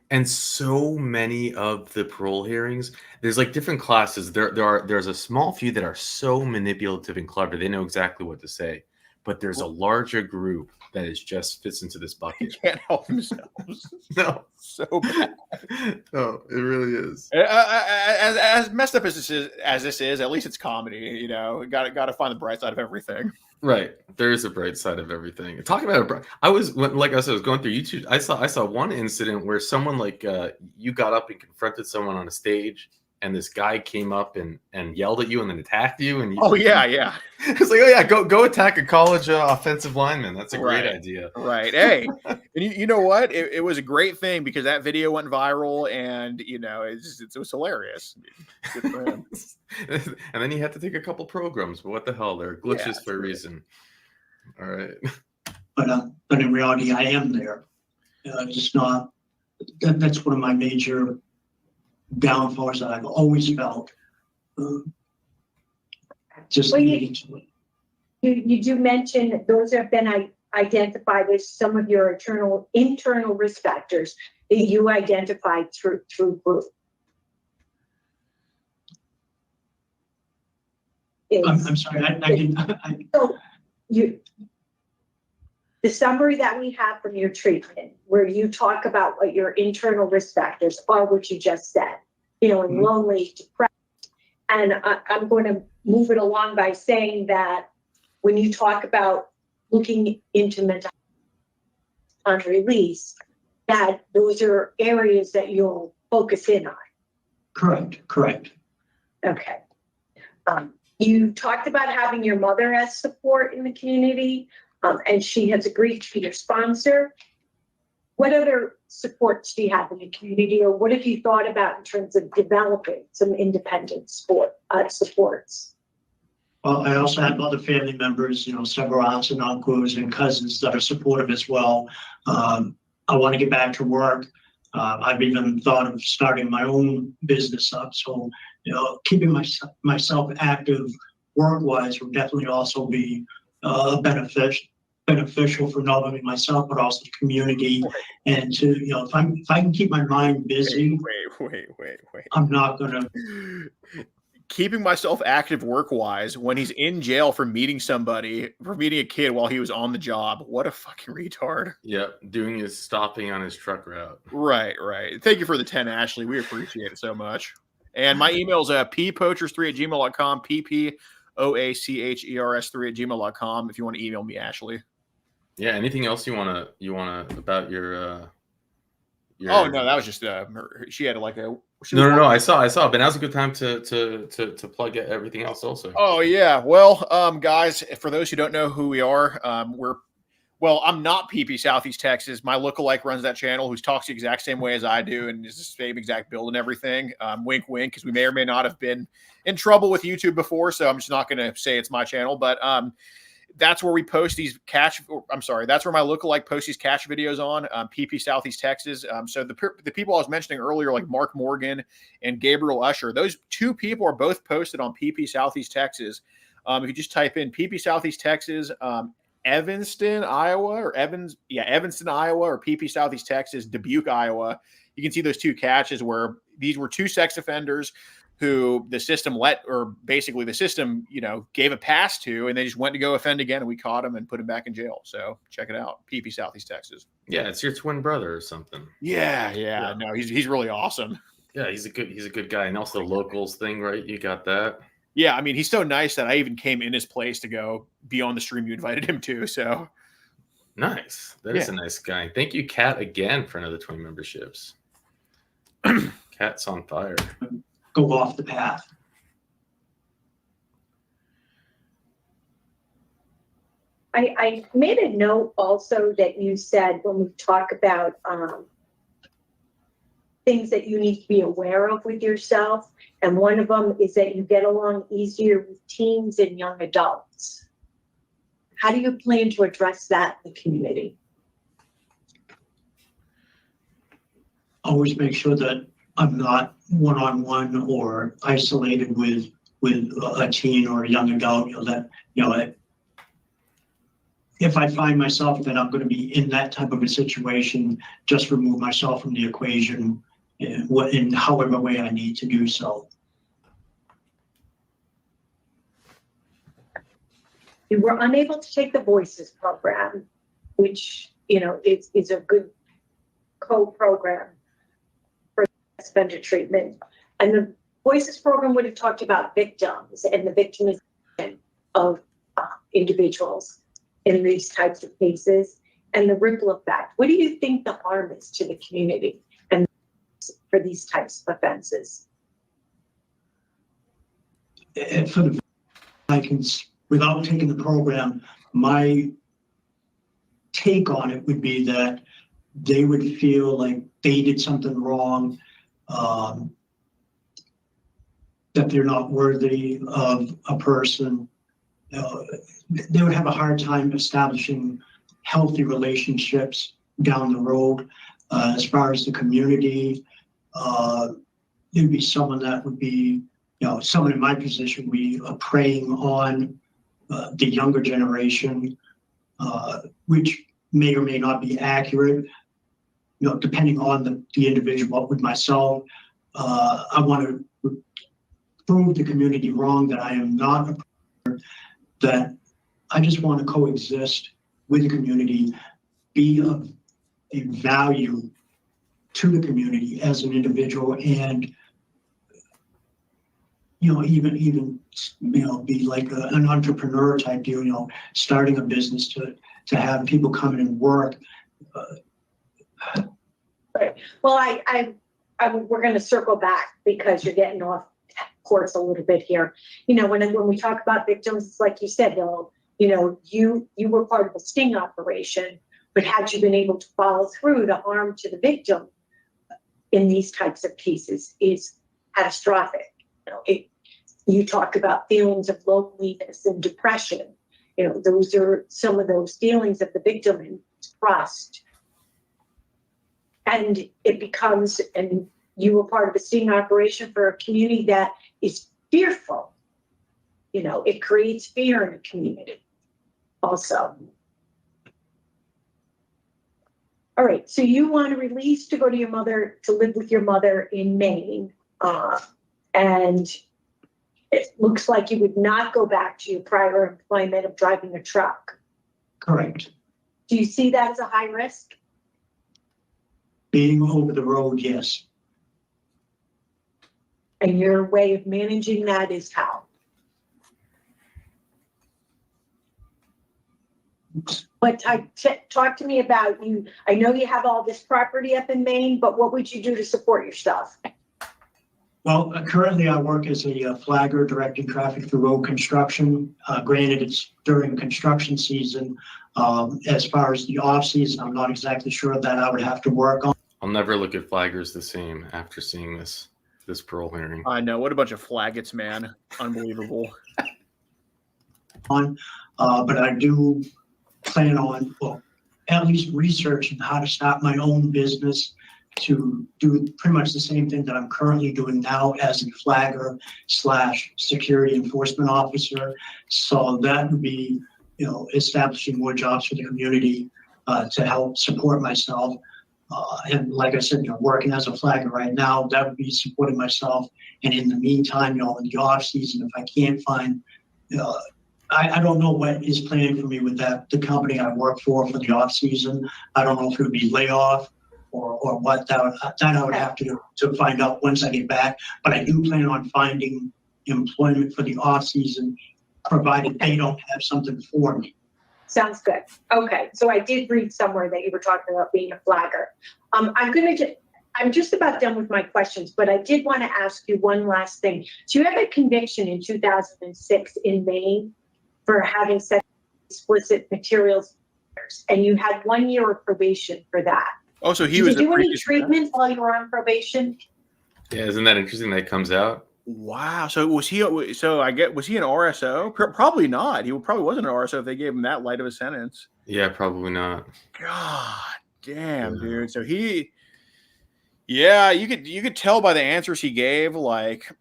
And so many of the parole hearings, there's like different classes. There's a small few that are so manipulative and clever. They know exactly what to say. But there's a larger group that is just fits into this bucket. They can't help themselves. No. So bad. No, it really is. As messed up as this is, at least it's comedy. Got to find the bright side of everything. Right, there is a bright side of everything. Talking about I was going through YouTube. I saw one incident where someone like you got up and confronted someone on a stage, and this guy came up and yelled at you and then attacked you. And yeah. It's like, oh yeah, go attack a college offensive lineman. That's a great idea. Right. Hey, and you know what? It was a great thing because that video went viral, and it was hilarious. Good for him. And then you had to take a couple programs, but what the hell? They're glitches for a reason. All right. But in reality, I am there. Just not. That's one of my major downfalls that I've always felt. You do mention those have been identified as some of your internal risk factors. that you identified through group? I'm sorry, I didn't. So the summary that we have from your treatment, where you talk about what your internal risk factors are, what you just said, and lonely, depressed. And I'm going to move it along by saying that when you talk about looking into mental health on release, that those are areas that you'll focus in on. Correct. Okay. You talked about having your mother as support in the community, and she has agreed to be your sponsor. What other supports do you have in the community, or what have you thought about in terms of developing some independent supports? Well, I also have other family members, several aunts and uncles and cousins that are supportive as well. I want to get back to work. I've even thought of starting my own business up. So, keeping myself active work-wise will definitely also be beneficial for not only myself, but also the community. And to, if I can keep my mind busy. Wait. I'm not going to. Keeping myself active work-wise when he's in jail for meeting a kid while he was on the job. What a fucking retard. Yeah, doing his stopping on his truck route. Right. Thank you for the 10, Ashley. We appreciate it so much. And my email is ppoachers3@gmail.com, ppoachers3@gmail.com if you want to email me, Ashley. Yeah, anything else you wanna about your Oh no, that was just she had like a No, I saw, but now's a good time to plug everything else also. Oh yeah, well, guys, for those who don't know who we are, I'm not PP Southeast Texas. My lookalike runs that channel, who talks the exact same way as I do, and is the same exact build and everything. Wink, wink, because we may or may not have been in trouble with YouTube before, so I'm just not going to say it's my channel, but that's where we post these that's where my lookalike posts these catch videos on, PP Southeast Texas. So the people I was mentioning earlier, like Mark Morgan and Gabriel Usher, those two people are both posted on PP Southeast Texas. If you just type in PP Southeast Texas, Evanston, Iowa, or PP Southeast Texas, Dubuque, Iowa, you can see those two catches where these were two sex offenders who the system gave a pass to, and they just went to go offend again, and we caught him and put him back in jail. So check it out, PP Southeast Texas. Yeah, it's your twin brother or something. Yeah. No, he's really awesome. Yeah, he's a good guy, and also the locals thing, right? You got that. Yeah, I mean, he's so nice that I even came in his place to go be on the stream you invited him to. So nice. That is a nice guy. Thank you, Kat, again for another 20 memberships. Kat's on fire. Go off the path. I made a note also that you said when we talk about things that you need to be aware of with yourself, and one of them is that you get along easier with teens and young adults. How do you plan to address that in the community? Always make sure that I'm not one-on-one or isolated with a teen or a young adult. If I find myself that I'm going to be in that type of a situation, just remove myself from the equation in however way I need to do so. You were unable to take the Voices program, which is a good co-program for offender treatment. And the Voices program would have talked about victims and the victimization of individuals in these types of cases and the ripple effect. What do you think the harm is to the community and for these types of offenses? Without taking the program, my take on it would be that they would feel like they did something wrong, that they're not worthy of a person. They would have a hard time establishing healthy relationships down the road. As far as the community, there'd be someone that would be, someone in my position would be preying on the younger generation, which may or may not be accurate. depending on the individual. With myself, I want to prove the community wrong, that I am not a predator, that I just want to coexist with the community, be of a value to the community as an individual, and even be like an entrepreneur type deal, starting a business to have people come in and work. Right. Well, we're going to circle back because you're getting off course a little bit here. When we talk about victims, it's like you said, you were part of a sting operation, but had you been able to follow through, the harm to the victim in these types of cases is catastrophic. You talk about feelings of loneliness and depression. Those are some of those feelings of the victim, and trust. And it becomes, and you were part of a sting operation for a community that is fearful. It creates fear in the community also. All right, so you want to release to go to your mother, to live with your mother in Maine. And it looks like you would not go back to your prior employment of driving a truck. Correct. Do you see that as a high risk? Being over the road, yes. And your way of managing that is how? But talk to me about you. I know you have all this property up in Maine, but what would you do to support yourself? Well, currently I work as a flagger directing traffic through road construction. Granted, it's during construction season. As far as the off season, I'm not exactly sure that I would have to work on. I'll never look at flaggers the same after seeing this parole hearing. I know, what a bunch of faggots, man. Unbelievable. But I do plan on, at least researching how to start my own business, to do pretty much the same thing that I'm currently doing now as a flagger / security enforcement officer. So that would be, establishing more jobs for the community to help support myself. And like I said, working as a flagger right now, that would be supporting myself. And in the meantime, in the off season, if I can't find, I don't know what is planned for me with the company I work for the off season. I don't know if it would be layoff or what. That I would have to find out once I get back. But I do plan on finding employment for the off season, provided they don't have something for me. Sounds good. Okay, so I did read somewhere that you were talking about being a flagger. I'm just about done with my questions, but I did want to ask you one last thing. So you had a conviction in 2006 in Maine for having sexually explicit materials, and you had 1 year of probation for that. Oh, so he Did was you do any treatment while you were on probation? Yeah, isn't that interesting that comes out? Wow. So was he? So was he an RSO? Probably not. He probably wasn't an RSO if they gave him that light of a sentence. Yeah, probably not. God damn, dude. So you could tell by the answers he gave, like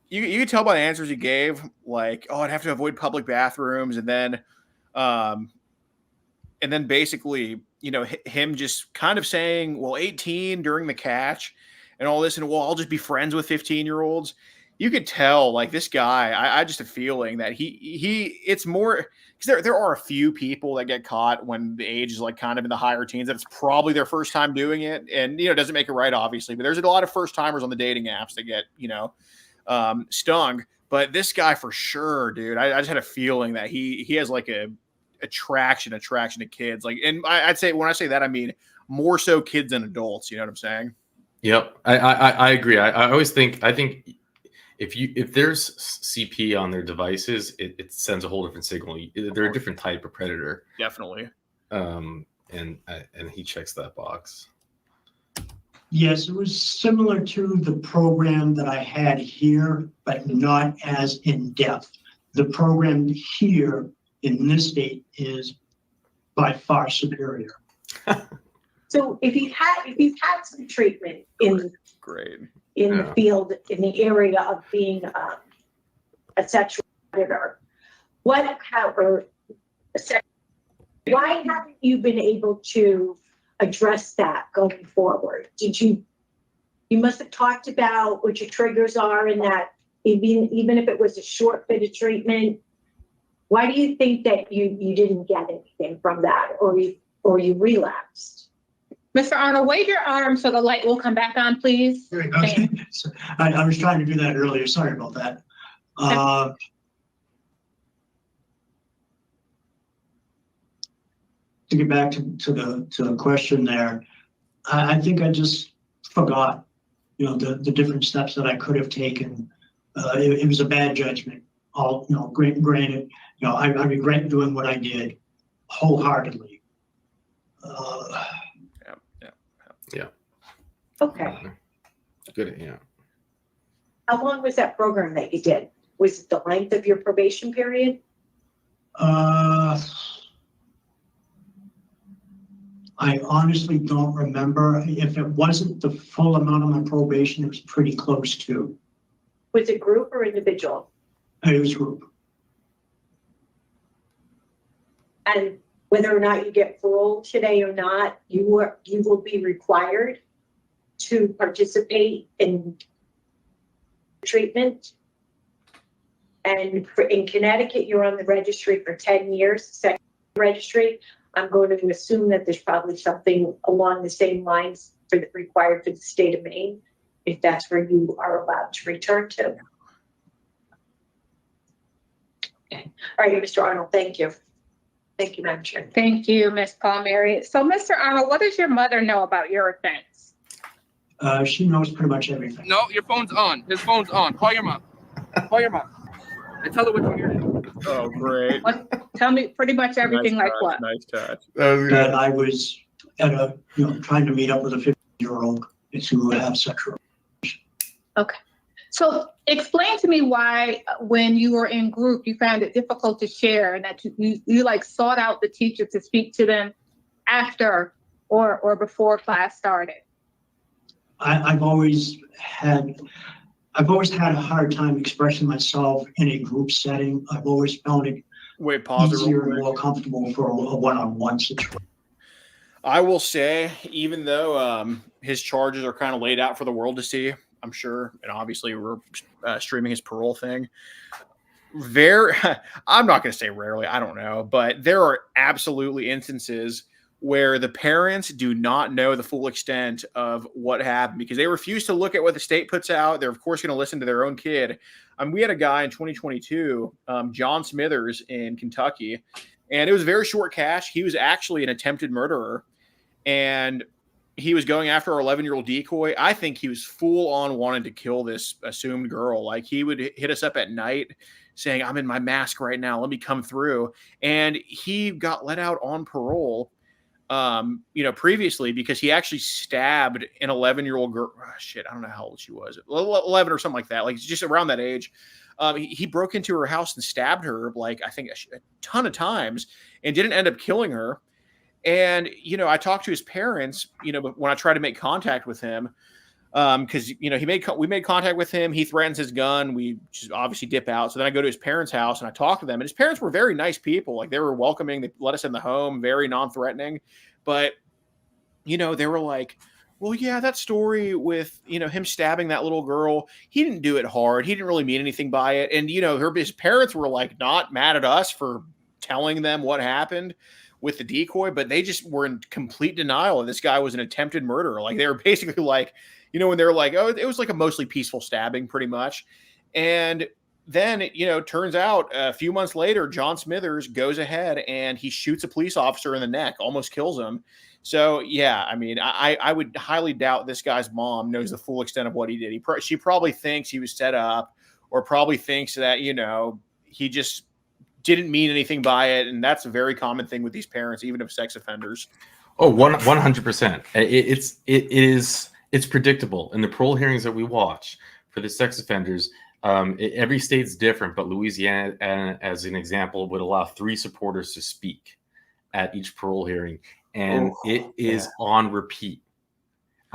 you could tell by the answers he gave, like, oh, I'd have to avoid public bathrooms, and then basically, him just kind of saying, well, 18 during the catch and all this, and well, I'll just be friends with 15-year-olds. You could tell, like, this guy, I just have a feeling that it's more, because there are a few people that get caught when the age is like kind of in the higher teens, that it's probably their first time doing it. And, it doesn't make it right, obviously, but there's a lot of first timers on the dating apps that get, stung. But this guy for sure, dude, I just had a feeling that he has like a attraction to kids. Like, and I'd say, when I say that, I mean more so kids than adults. You know what I'm saying? Yep. I agree. I always think, if there's CP on their devices, it sends a whole different signal. They're a different type of predator. Definitely. And he checks that box. Yes, it was similar to the program that I had here, but not as in depth. The program here in this state is by far superior. So if you've had some treatment in the field, in the area of being a sexual predator, why haven't you been able to address that going forward? You must have talked about what your triggers are in that, even if it was a short bit of treatment. Why do you think that you didn't get anything from that, or you relapsed? Mr. Arnold, wave your arm so the light will come back on, please. Okay. So I was trying to do that earlier. Sorry about that. To get back to the question there, I think I just forgot, the different steps that I could have taken. It was a bad judgment. Granted, I regret doing what I did wholeheartedly. Yeah. Okay. Good. Yeah. How long was that program that you did? Was it the length of your probation period? I honestly don't remember. If it wasn't the full amount of my probation, it was pretty close to. Was it group or individual? It was group. And whether or not you get parole today or not, you will be required to participate in treatment. And in Connecticut, you're on the registry for 10 years, second registry. I'm going to assume that there's probably something along the same lines required for the state of Maine, if that's where you are allowed to return to. Okay. All right, Mr. Arnold, thank you. Thank you, Madam Chair. Thank you, Ms. Palmieri. So, Mr. Arnold, what does your mother know about your offense? She knows pretty much everything. No, your phone's on. His phone's on. Call your mom. Call your mom. And tell her what you're doing. Oh, great. Tell me pretty much everything. Nice like touch, what? Nice touch. That I was at trying to meet up with a 50-year-old to have sexual. Okay. So explain to me why, when you were in group, you found it difficult to share, and that you like sought out the teacher to speak to them after or before class started. I've always had a hard time expressing myself in a group setting. I've always found it easier and more comfortable for a one-on-one situation. I will say, even though his charges are kind of laid out for the world to see, I'm sure, and obviously we're streaming his parole thing. I'm not going to say rarely, I don't know, but there are absolutely instances where the parents do not know the full extent of what happened because they refuse to look at what the state puts out. They're, of course, going to listen to their own kid. We had a guy in 2022, John Smithers in Kentucky, and it was very short cash. He was actually an attempted murderer, and he was going after our 11-year-old decoy. I think he was full on wanting to kill this assumed girl. Like, he would hit us up at night saying, "I'm in my mask right now. Let me come through." And he got let out on parole, previously because he actually stabbed an 11-year-old girl. Oh, shit, I don't know how old she was. 11 or something like that. Like, just around that age. He broke into her house and stabbed her, like, I think a ton of times, and didn't end up killing her. And, I talked to his parents, when I tried to make contact with him, because, we made contact with him. He threatens his gun. We just obviously dip out. So then I go to his parents' house and I talk to them. And his parents were very nice people. Like, they were welcoming. They let us in the home, very non-threatening. But, they were like, "Well, yeah, that story with, him stabbing that little girl, he didn't do it hard. He didn't really mean anything by it." And, his parents were like not mad at us for telling them what happened with the decoy, but they just were in complete denial that this guy was an attempted murderer. Like, they were basically like, when they were like, "Oh, it was like a mostly peaceful stabbing pretty much." And then, turns out a few months later, John Smithers goes ahead and he shoots a police officer in the neck, almost kills him. So, yeah, I would highly doubt this guy's mom knows the full extent of what he did. She probably thinks he was set up, or probably thinks that, he just didn't mean anything by it. And that's a very common thing with these parents, even of sex offenders. Oh, 100%. It's predictable in the parole hearings that we watch for the sex offenders. Every state's different, but Louisiana, as an example, would allow 3 supporters to speak at each parole hearing, and it is on repeat.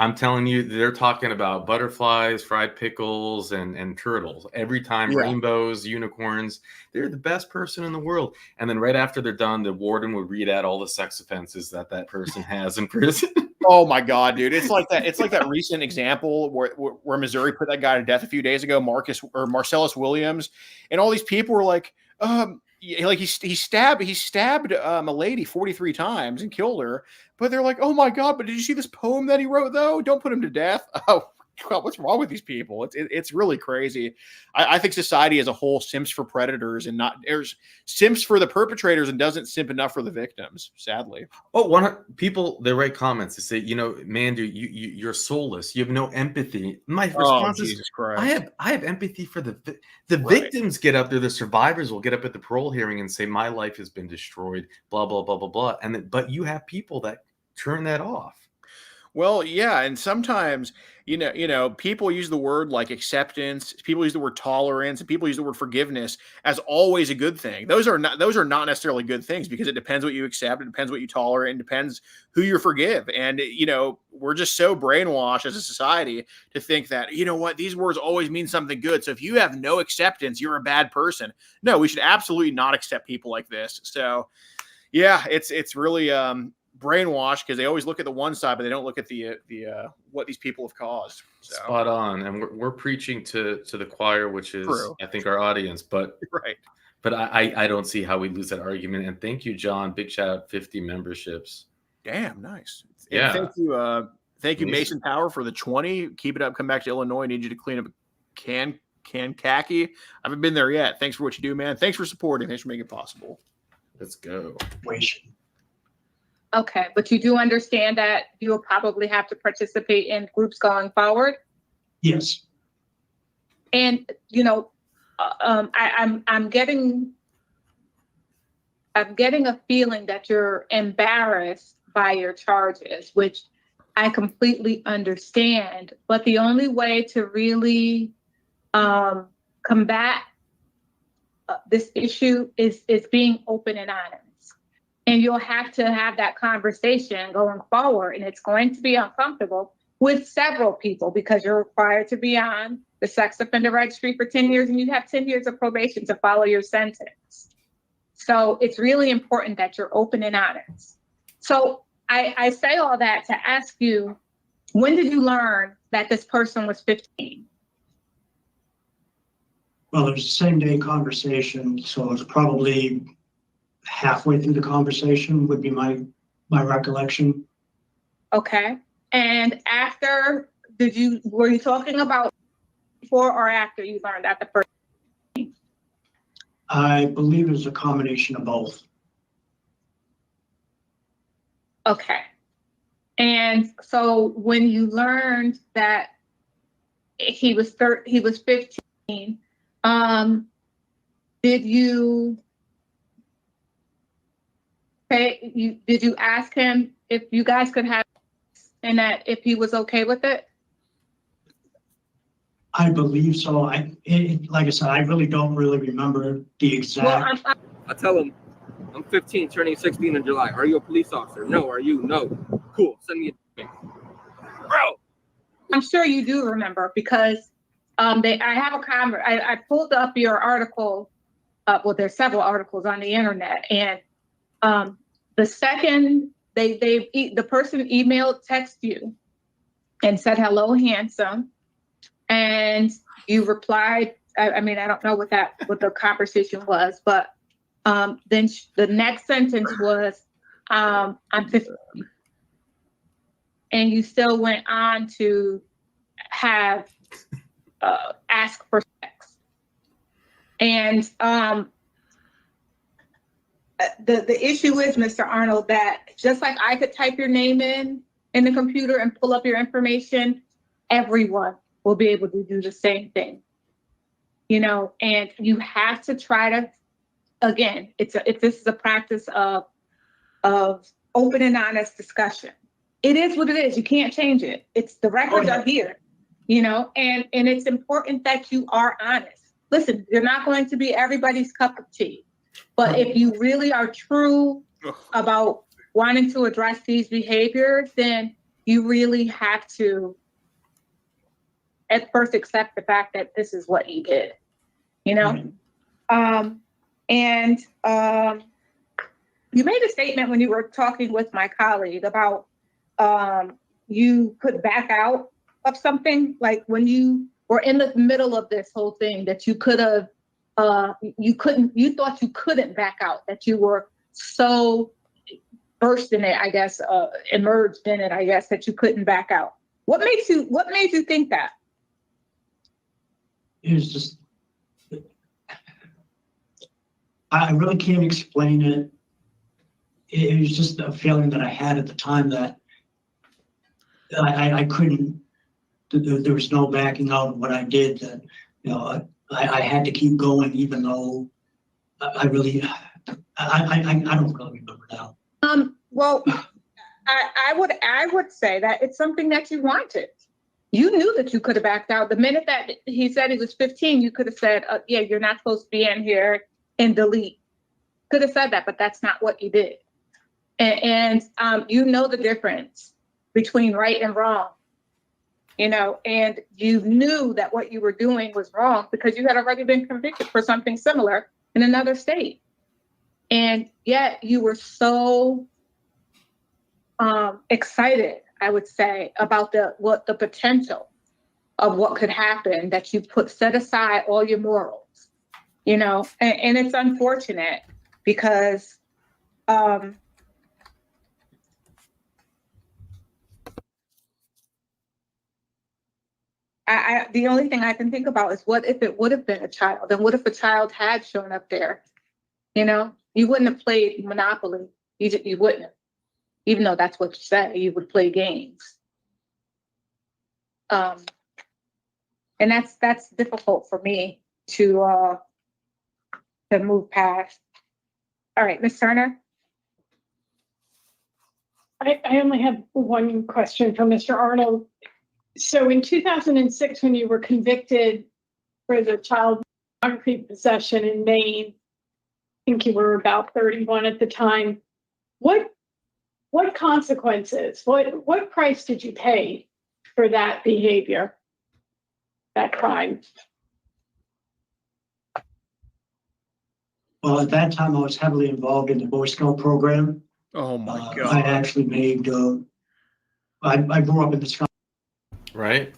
I'm telling you, they're talking about butterflies, fried pickles, and turtles. Every time, Yeah. rainbows, unicorns. They're the best person in the world. And then right after they're done, the warden would read out all the sex offenses that person has in prison. Oh my God, dude! It's like that. It's like that recent example where Missouri put that guy to death a few days ago, Marcellus Williams, and all these people were like, like he stabbed a lady 43 times and killed her. But they're like, oh my God! But did you see this poem that he wrote though? Don't put him to death. Oh God, what's wrong with these people? It's really crazy. I think society as a whole simps for predators and there's simps for the perpetrators and doesn't simp enough for the victims. Sadly. Oh, people, they write comments. They say, you know, Mandoo, you're soulless. You have no empathy. My response is, Jesus Christ. I have empathy for the victims. Get up there. The survivors will get up at the parole hearing and say, my life has been destroyed. Blah blah blah blah blah. But you have people that turn that off. Well, yeah, and sometimes people use the word like acceptance, people use the word tolerance, and people use the word forgiveness as always a good thing. Those are not necessarily good things because it depends what you accept, it depends what you tolerate, and depends who you forgive. And we're just so brainwashed as a society to think that what, these words always mean something good. So if you have no acceptance, you're a bad person. No, we should absolutely not accept people like this. So yeah, it's really brainwashed because they always look at the one side, but they don't look at the what these people have caused. So. Spot on, and we're preaching to the choir, which is True. I think our audience, but right. But I don't see how we lose that argument. And thank you, John. Big shout out, 50 memberships. Damn, nice. Yeah. And thank you, Mason Power, for the 20. Keep it up. Come back to Illinois. Need you to clean up Kankakee. I haven't been there yet. Thanks for what you do, man. Thanks for supporting. Thanks for making it possible. Let's go. Okay, but you do understand that you'll probably have to participate in groups going forward? Yes. And I'm getting a feeling that you're embarrassed by your charges, which I completely understand. But the only way to really combat this issue is being open and honest. And you'll have to have that conversation going forward, and it's going to be uncomfortable with several people because you're required to be on the sex offender registry for 10 years, and you have 10 years of probation to follow your sentence. So it's really important that you're open and honest. So I say all that to ask you, when did you learn that this person was 15? Well, it was the same day conversation, so it's probably halfway through the conversation would be my recollection. Okay. And after, were you talking about before or after you learned that the person? I believe it was a combination of both. Okay. And so when you learned that he was 15, did you ask him if you guys could have, and that if he was okay with it? I believe so. Like I said, I really don't remember the exact. Well, I tell him, I'm 15, turning 16 in July. Are you a police officer? No. Are you? No. Cool. Send me a thing. Bro. I'm sure you do remember because I pulled up your article. Well, there's several articles on the internet, and the second the person text you and said, hello, handsome. And you replied, I don't know what the conversation was, but then the next sentence was, I'm 15. And you still went on to have, ask for sex. And the issue is, Mr. Arnold, that just like I could type your name in the computer and pull up your information, everyone will be able to do the same thing. And you have to try to, again, this is a practice of open and honest discussion. It is what it is. You can't change it. The records are here, and it's important that you are honest. Listen, you're not going to be everybody's cup of tea. But if you really are true about wanting to address these behaviors, then, you really have to at first accept the fact that this is what he did, you know? You made a statement when you were talking with my colleague about you could back out of something, like when you were in the middle of this whole thing, that you could have, you thought you couldn't back out, that you were so versed in it, I guess, immersed in it, I guess, that you couldn't back out. What made you think that? It was just, I really can't explain it. It was just a feeling that I had at the time that I couldn't, there was no backing out of what I did, that, you know, I had to keep going, even though I don't really remember now. Well, I would say that it's something that you wanted. You knew that you could have backed out. The minute that he said he was 15, you could have said, yeah, you're not supposed to be in here, and delete. Could have said that, but that's not what you did. And you know the difference between right and wrong, you know, and you knew that what you were doing was wrong because you had already been convicted for something similar in another state. And yet you were so excited, I would say, about the potential of what could happen, that you set aside all your morals, you know, and it's unfortunate because the only thing I can think about is, what if it would have been a child? And what if a child had shown up there? You know, you wouldn't have played Monopoly. You wouldn't have, even though that's what you say, you would play games. And that's difficult for me to move past. All right, Ms. Turner. I only have one question for Mr. Arnold. So in 2006, when you were convicted for the child pornography possession in Maine, I think you were about 31 at the time. What consequences, what price did you pay for that behavior, that crime? Well, at that time, I was heavily involved in the Boy Scout program. Oh my God. I actually made, I grew up in the Scout. Right?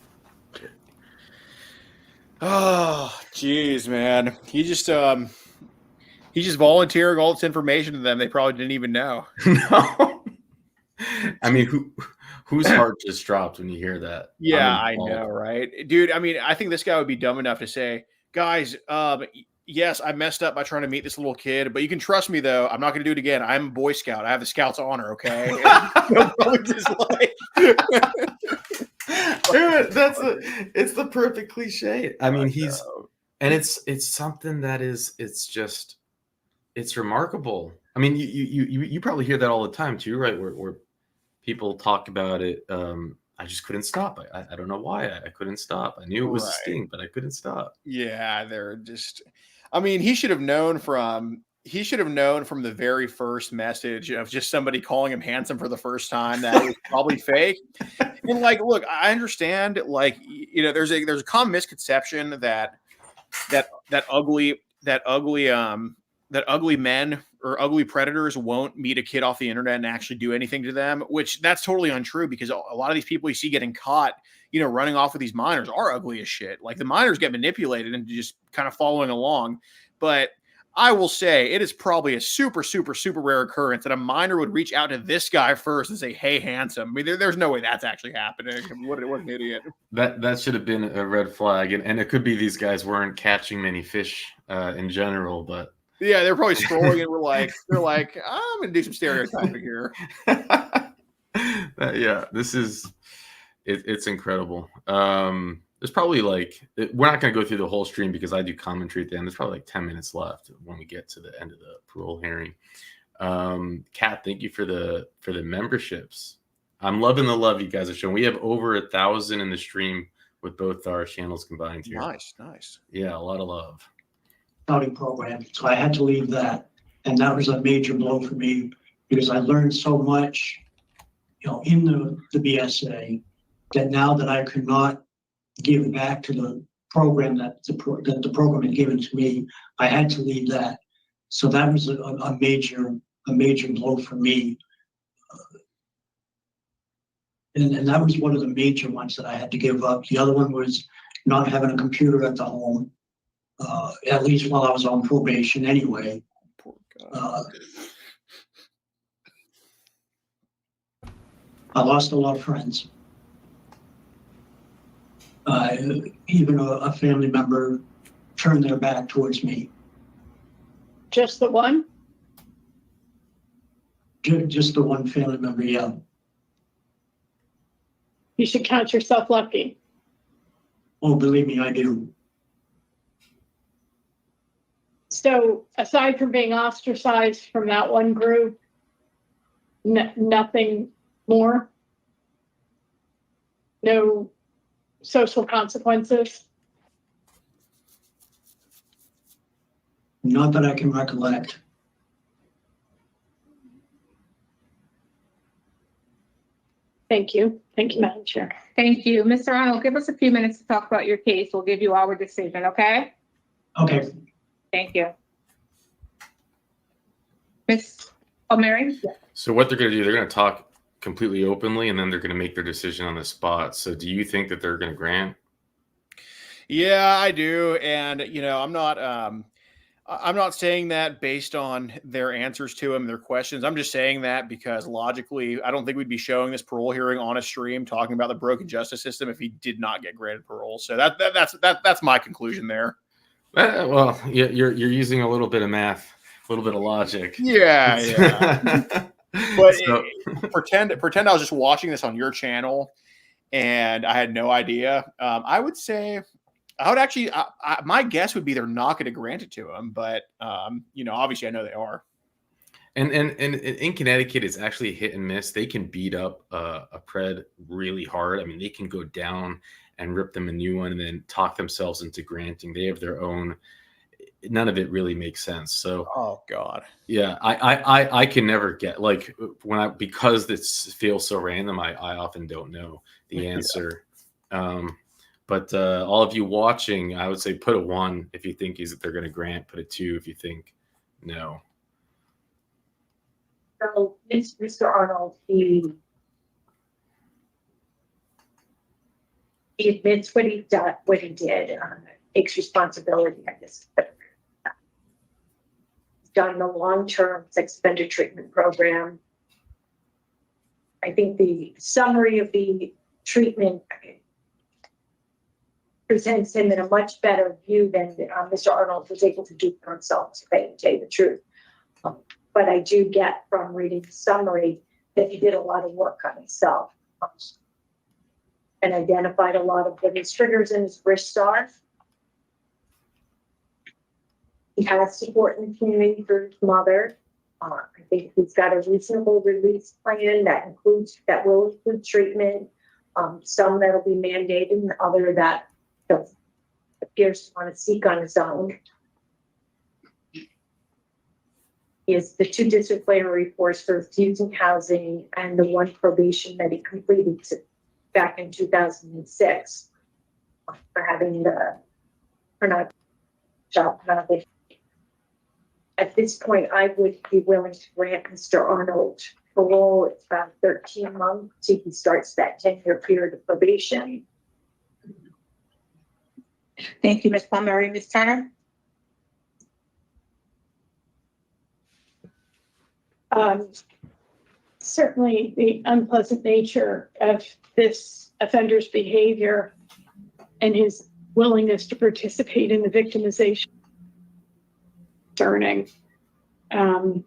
Oh, geez, man. He just volunteering all this information to them they probably didn't even know. No. I mean, whose heart just dropped when you hear that? Yeah, I know, right? Dude, I mean, I think this guy would be dumb enough to say, guys, yes, I messed up by trying to meet this little kid, but you can trust me, though. I'm not going to do it again. I'm a Boy Scout. I have the Scout's honor, okay? Just like... Dude, it's the perfect cliche. I mean, it's something that it's remarkable. I mean, you probably hear that all the time too, right? Where people talk about it. I just couldn't stop. I don't know why I couldn't stop. I knew it was a sting, but I couldn't stop. Yeah, they're just. I mean, he should have known from the very first message of just somebody calling him handsome for the first time that it was probably fake. And like, look, I understand. Like, you know, there's a common misconception that ugly men or ugly predators won't meet a kid off the internet and actually do anything to them, which that's totally untrue, because a lot of these people you see getting caught, you know, running off with these minors are ugly as shit. Like, the minors get manipulated into just kind of following along. But I will say it is probably a super, super, super rare occurrence that a minor would reach out to this guy first and say, "Hey, handsome." I mean, there's no way that's actually happening. What an idiot. That should have been a red flag, and it could be these guys weren't catching many fish in general, but yeah, they're probably scrolling and they're like, I'm gonna do some stereotyping here. Yeah, it's incredible. There's probably we're not going to go through the whole stream because I do commentary at the end. There's probably 10 minutes left when we get to the end of the parole hearing. Kat, thank you for the memberships. I'm loving the love you guys are showing. We have over 1,000 in the stream with both our channels combined here. Nice. Yeah, a lot of love. Scouting program, so I had to leave that, and that was a major blow for me because I learned so much in the BSA, that now that I could not give back to the program that the program had given to me, I had to leave that. So that was a major blow for me. And that was one of the major ones that I had to give up. The other one was not having a computer at the home, at least while I was on probation anyway. I lost a lot of friends. Even a family member turned their back towards me. Just the one? Just the one family member, yeah. You should count yourself lucky. Oh, believe me, I do. So aside from being ostracized from that one group, nothing more? No social consequences? Not that I can recollect. Thank you. Thank you, Madam Chair. Thank you. Mr. Arnold, give us a few minutes to talk about your case. We'll give you our decision, okay? Okay. Thank you. Ms. O'Mary? So what they're going to do, they're going to talk completely openly, and then they're going to make their decision on the spot. So do you think that they're going to grant? Yeah, I do. And, I'm not saying that based on their answers to them, their questions. I'm just saying that because logically, I don't think we'd be showing this parole hearing on a stream talking about the broken justice system if he did not get granted parole. So that's my conclusion there. Well, you're using a little bit of math, a little bit of logic. Yeah. But pretend I was just watching this on your channel and I had no idea. I would actually, my guess would be they're not going to grant it to him, but obviously I know they are. And in Connecticut, it's actually hit and miss. They can beat up a pred really hard. I mean, they can go down and rip them a new one and then talk themselves into granting. They have their own. None of it really makes sense. So, oh God, yeah, I can never get because this feels so random. I often don't know the answer. Yeah. But all of you watching, I would say put a 1 if you think they're going to grant. Put a 2 if you think no. So, Mr. Arnold, he admits what he did, takes responsibility, I guess. He's done the long-term sex offender treatment program. I think the summary of the treatment presents him in a much better view than Mr. Arnold was able to do for himself, to tell you the truth. But I do get from reading the summary that he did a lot of work on himself and identified a lot of his triggers in his wrist are. He has support in the community for his mother. I think he's got a reasonable release plan that will include treatment. Some that'll be mandated, and other that appears to want to seek on his own. He has the 2 disciplinary reports for refusing housing and the 1 probation that he completed back in 2006 for having for not child pornography. At this point, I would be willing to grant Mr. Arnold parole. It's about 13 months till he starts that 10-year period of probation. Thank you, Ms. Palmieri. Ms. Turner? Certainly the unpleasant nature of this offender's behavior and his willingness to participate in the victimization concerning. I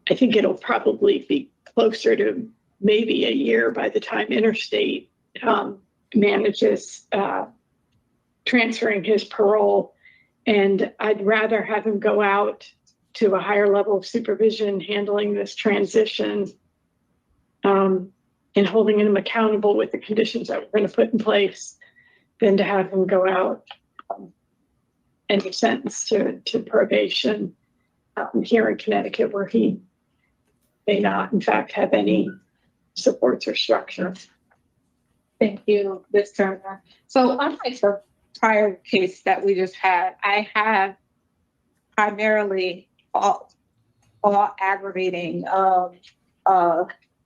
think it'll probably be closer to maybe a year by the time Interstate manages transferring his parole. And I'd rather have him go out to a higher level of supervision, handling this transition, and holding him accountable with the conditions that we're going to put in place, than to have him go out and be sentenced to probation here in Connecticut, where he may not in fact have any supports or structure. Thank you, Ms. Turner. So unlike the prior case that we just had, I have primarily all aggravating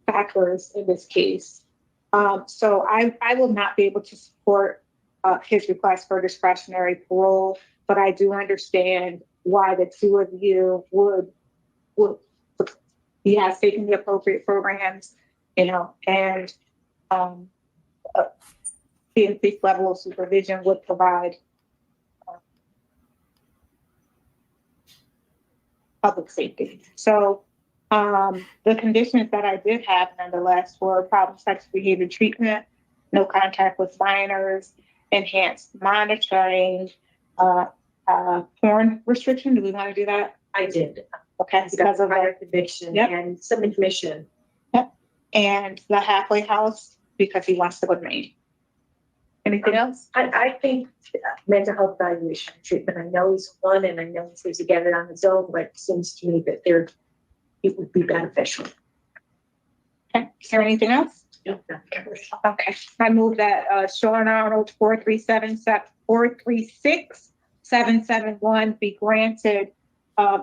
factors in this case. So I will not be able to support his request for discretionary parole, but I do understand why the two of you would he has taken the appropriate programs, and the increased level of supervision would provide public safety. So the conditions that I did have nonetheless were problem sex behavior treatment, no contact with minors, enhanced monitoring, porn restriction. Do we want to do that? I did. Okay, Because of our conviction. Yep. And some admission. Yep. And the halfway house because he wants to go to Maine. Anything else? I think mental health evaluation and treatment. I know he's one, and I know he's supposed to get it on his own, but it seems to me that it would be beneficial. Okay. Is there anything else? No. Okay. I move that Sean Arnold 436-771 be granted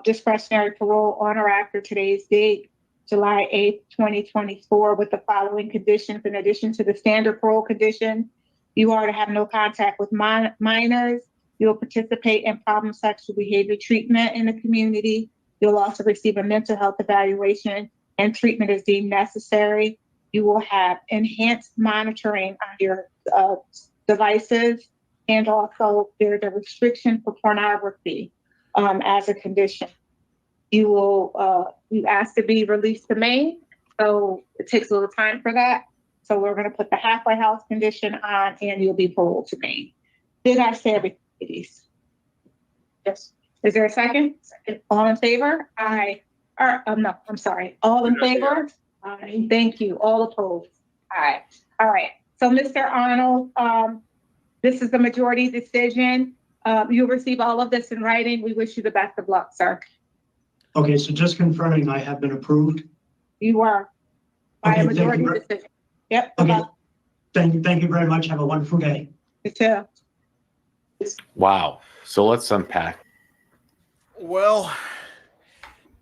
discretionary parole on or after today's date, July 8th, 2024, with the following conditions. In addition to the standard parole condition, you are to have no contact with minors. You'll participate in problem sexual behavior treatment in the community. You'll also receive a mental health evaluation and treatment as deemed necessary. You will have enhanced monitoring on your devices, and also there's a restriction for pornography as a condition. You will you ask to be released to Maine, so it takes a little time for that. So we're going to put the halfway house condition on, and you'll be paroled to Maine. Did I say everything, ladies? Yes. Is there a second? Second. All in favor? Aye. Or no, I'm sorry. All in favor? Aye. Thank you. All opposed? Aye. All right. So Mr. Arnold, this is the majority decision. You'll receive all of this in writing. We wish you the best of luck, sir. Okay, so just confirming I have been approved. You are by Okay, a thank you majority ver- decision. Yep. Okay, thank you very much. Have a wonderful day. You too. Wow. So let's unpack. Well,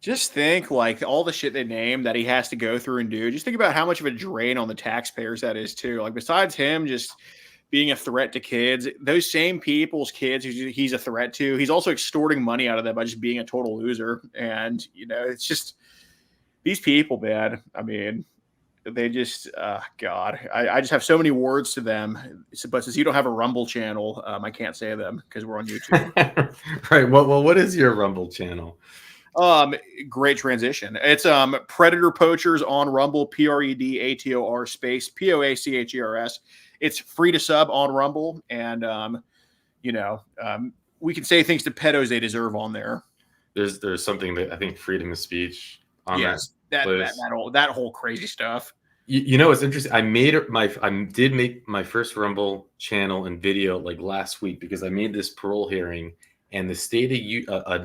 just think like all the shit they named that he has to go through and do. Just think about how much of a drain on the taxpayers that is too. Like besides him just being a threat to kids, those same people's kids he's a threat to, he's also extorting money out of them by just being a total loser. And, you know, it's just these people, man. I mean, they just, God, I just have so many words to them. But since you don't have a Rumble channel, I can't say them because we're on YouTube. Right. Well, what is your Rumble channel? Great transition. It's Predator Poachers on Rumble, PREDATOR space POACHERS. It's free to sub on Rumble, and we can say things to pedos they deserve on there. There's something that I think freedom of speech on that whole crazy stuff. You know, it's interesting. I did make my first Rumble channel and video like last week because I made this parole hearing, and the state of a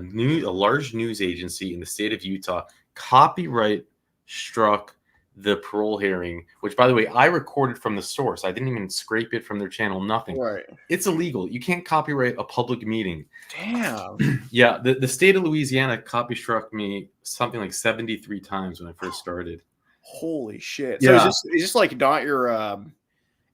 large news agency in the state of Utah copyright struck the parole hearing, which, by the way, I recorded from the source. I didn't even scrape it from their channel, nothing. Right. It's illegal. You can't copyright a public meeting. Damn. Yeah, the state of Louisiana copy struck me something like 73 times when I first started. Holy shit. Yeah. So is this like not your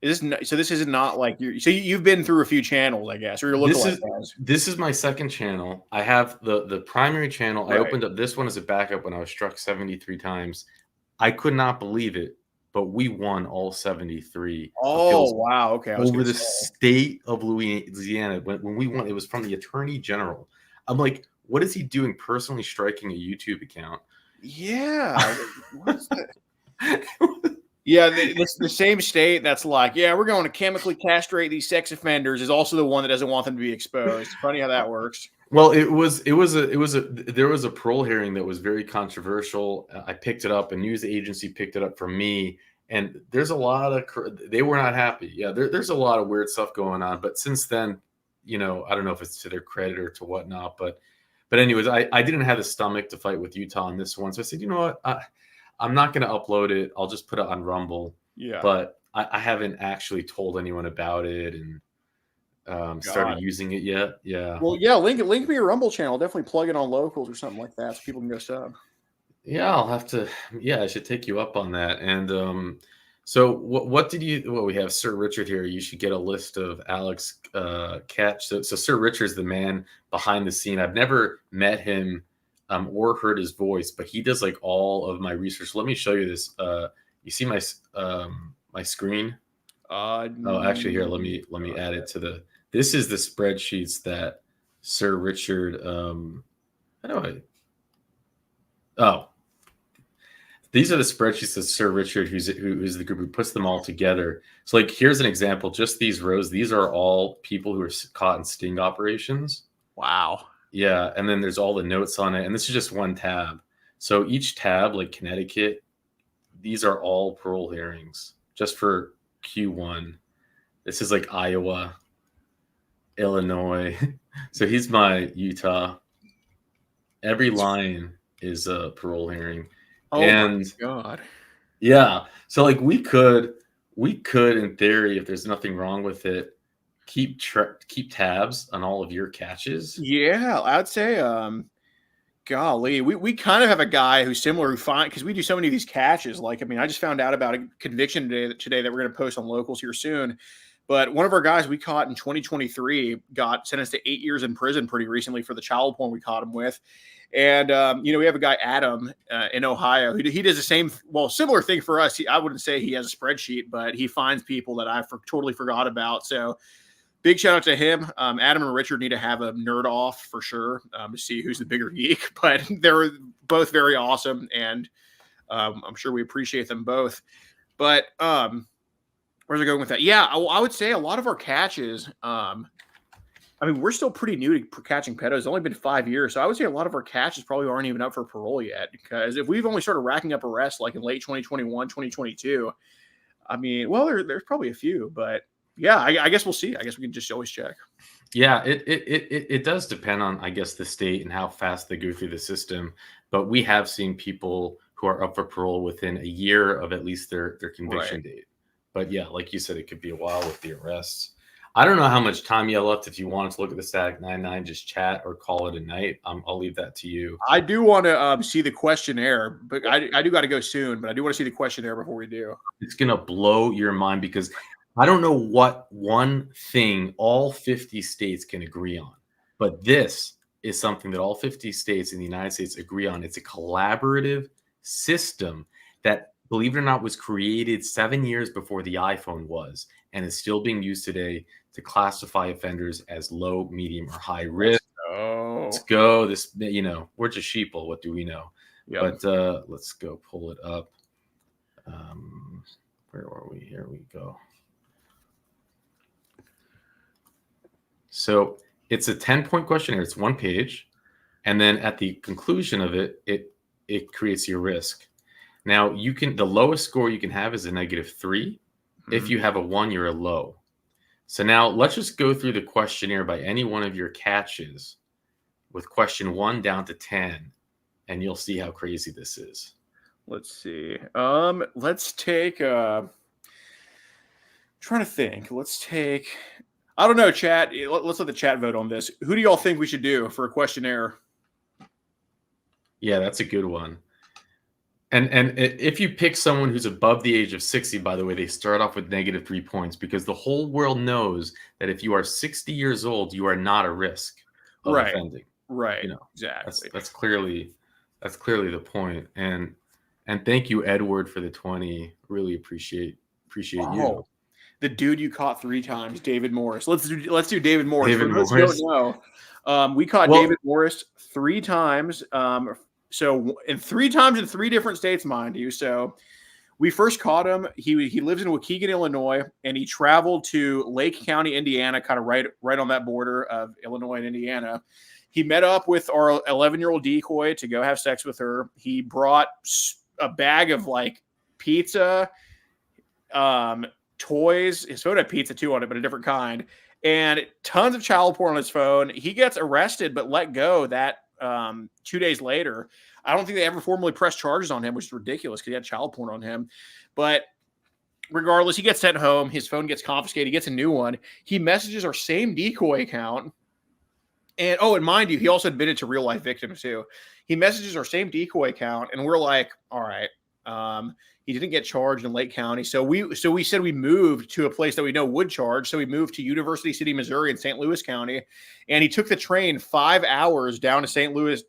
this is not like you've been through a few channels, I guess, or you're looking like guys. This is my second channel. I have the primary channel. Right. I opened up this one as a backup when I was struck 73 times. I could not believe it, but we won all 73. Oh, wow. Okay. Over the state of Louisiana. When we won, it was from the Attorney General. I'm like, what is he doing personally striking a YouTube account? Yeah. What is that? Yeah, the same state that's like, yeah, we're going to chemically castrate these sex offenders is also the one that doesn't want them to be exposed. Funny how that works. Well, there was a parole hearing that was very controversial. I picked it up. A news agency picked it up from me, and there's a lot of they were not happy. Yeah, there's a lot of weird stuff going on. But since then, I don't know if it's to their credit or to whatnot. But anyways, I didn't have the stomach to fight with Utah on this one, so I said, you know what, I'm not going to upload it. I'll just put it on Rumble. Yeah. But I haven't actually told anyone about it and started using it yet. Yeah. Well, yeah, link me your Rumble channel. Definitely plug it on locals or something like that so people can go sub. Yeah, I'll have to. Yeah, I should take you up on that. And so what did you? Well, we have Sir Richard here. You should get a list of Alex catch. So Sir Richard's the man behind the scene. I've never met him or heard his voice, but he does like all of my research. Let me show you this. You see my my screen? Oh, actually, here, let me add it to the. This is the spreadsheets that Sir Richard. How do I? Oh, these are the spreadsheets that Sir Richard, who's the group who puts them all together. So, like, here's an example. Just these rows. These are all people who are caught in sting operations. Wow. Yeah, and then there's all the notes on it, and this is just one tab. So each tab, like Connecticut, these are all parole hearings just for Q1. This is like Iowa, Illinois. So he's my Utah. Every line is a parole hearing. Oh and my God. Yeah. So like we could in theory, if there's nothing wrong with it, keep tabs on all of your catches. Yeah, I'd say golly, we kind of have a guy who's similar who because we do so many of these catches. Like, I mean, I just found out about a conviction today that we're going to post on locals here soon. But one of our guys we caught in 2023 got sentenced to 8 years in prison pretty recently for the child porn we caught him with. And, we have a guy, Adam, in Ohio. He does the same, similar thing for us. I wouldn't say he has a spreadsheet, but he finds people that I totally forgot about. So big shout out to him. Adam and Richard need to have a nerd off for sure to see who's the bigger geek. But they're both very awesome, and I'm sure we appreciate them both. But where's it going with that? Yeah, I would say a lot of our catches. I mean, we're still pretty new to catching pedos. It's only been 5 years, so I would say a lot of our catches probably aren't even up for parole yet. Because if we've only started racking up arrests like in late 2021, 2022, I mean, there's probably a few, but. Yeah, I guess we'll see. I guess we can just always check. Yeah, it does depend on, I guess, the state and how fast they go through the system. But we have seen people who are up for parole within a year of at least their conviction date. But yeah, like you said, it could be a while with the arrests. I don't know how much time you have left. If you wanted to look at the Static 99, just chat or call it a night. I'll leave that to you. I do want to see the questionnaire, but I do got to go soon. But I do want to see the questionnaire before we do. It's gonna blow your mind because I don't know what one thing all 50 states can agree on, but this is something that all 50 states in the United States agree on. It's a collaborative system that, believe it or not, was created 7 years before the iPhone was and is still being used today to classify offenders as low, medium, or high risk. Let's go. This, we're just sheeple. What do we know? Yep. But let's go pull it up. Where are we? Here we go. So it's a 10-point questionnaire. It's one page. And then at the conclusion of it, it creates your risk. Now, the lowest score you can have is a -3. Mm-hmm. If you have a 1, you're a low. So now let's just go through the questionnaire by any one of your catches with question 1 down to 10, and you'll see how crazy this is. Let's see. Let's take trying to think. I don't know, chat. Let's let the chat vote on this. Who do y'all think we should do for a questionnaire? Yeah, that's a good one. And if you pick someone who's above the age of 60, by the way, they start off with -3 points because the whole world knows that if you are 60 years old, you are not a risk of offending. Right. Exactly. That's clearly the point. And thank you, Edward, for the 20. Really appreciate you. The dude you caught 3 times, David Morris. Let's do David Morris. David For those who don't know, we caught David Morris 3 times. So in 3 times in 3 different states, mind you. So we first caught him. He lives in Waukegan, Illinois, and he traveled to Lake County, Indiana, kind of right on that border of Illinois and Indiana. He met up with our 11-year-old decoy to go have sex with her. He brought a bag of like pizza, toys. His phone had pizza too on it, but a different kind, and tons of child porn on his phone. He gets arrested but let go that 2 days later. I don't think they ever formally pressed charges on him, which is ridiculous because he had child porn on him. But regardless, he gets sent home. His phone gets confiscated. He gets a new one. He messages our same decoy account. And and mind you, he also admitted to real life victims too. He messages our same decoy account, and we're like, all right. He didn't get charged in Lake County. So we said we moved to a place that we know would charge. So we moved to University City, Missouri in St. Louis County. And he took the train 5 hours down to St. Louis,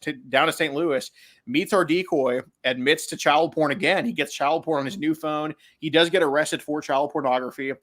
meets our decoy, admits to child porn again. He gets child porn on his new phone. He does get arrested for child pornography.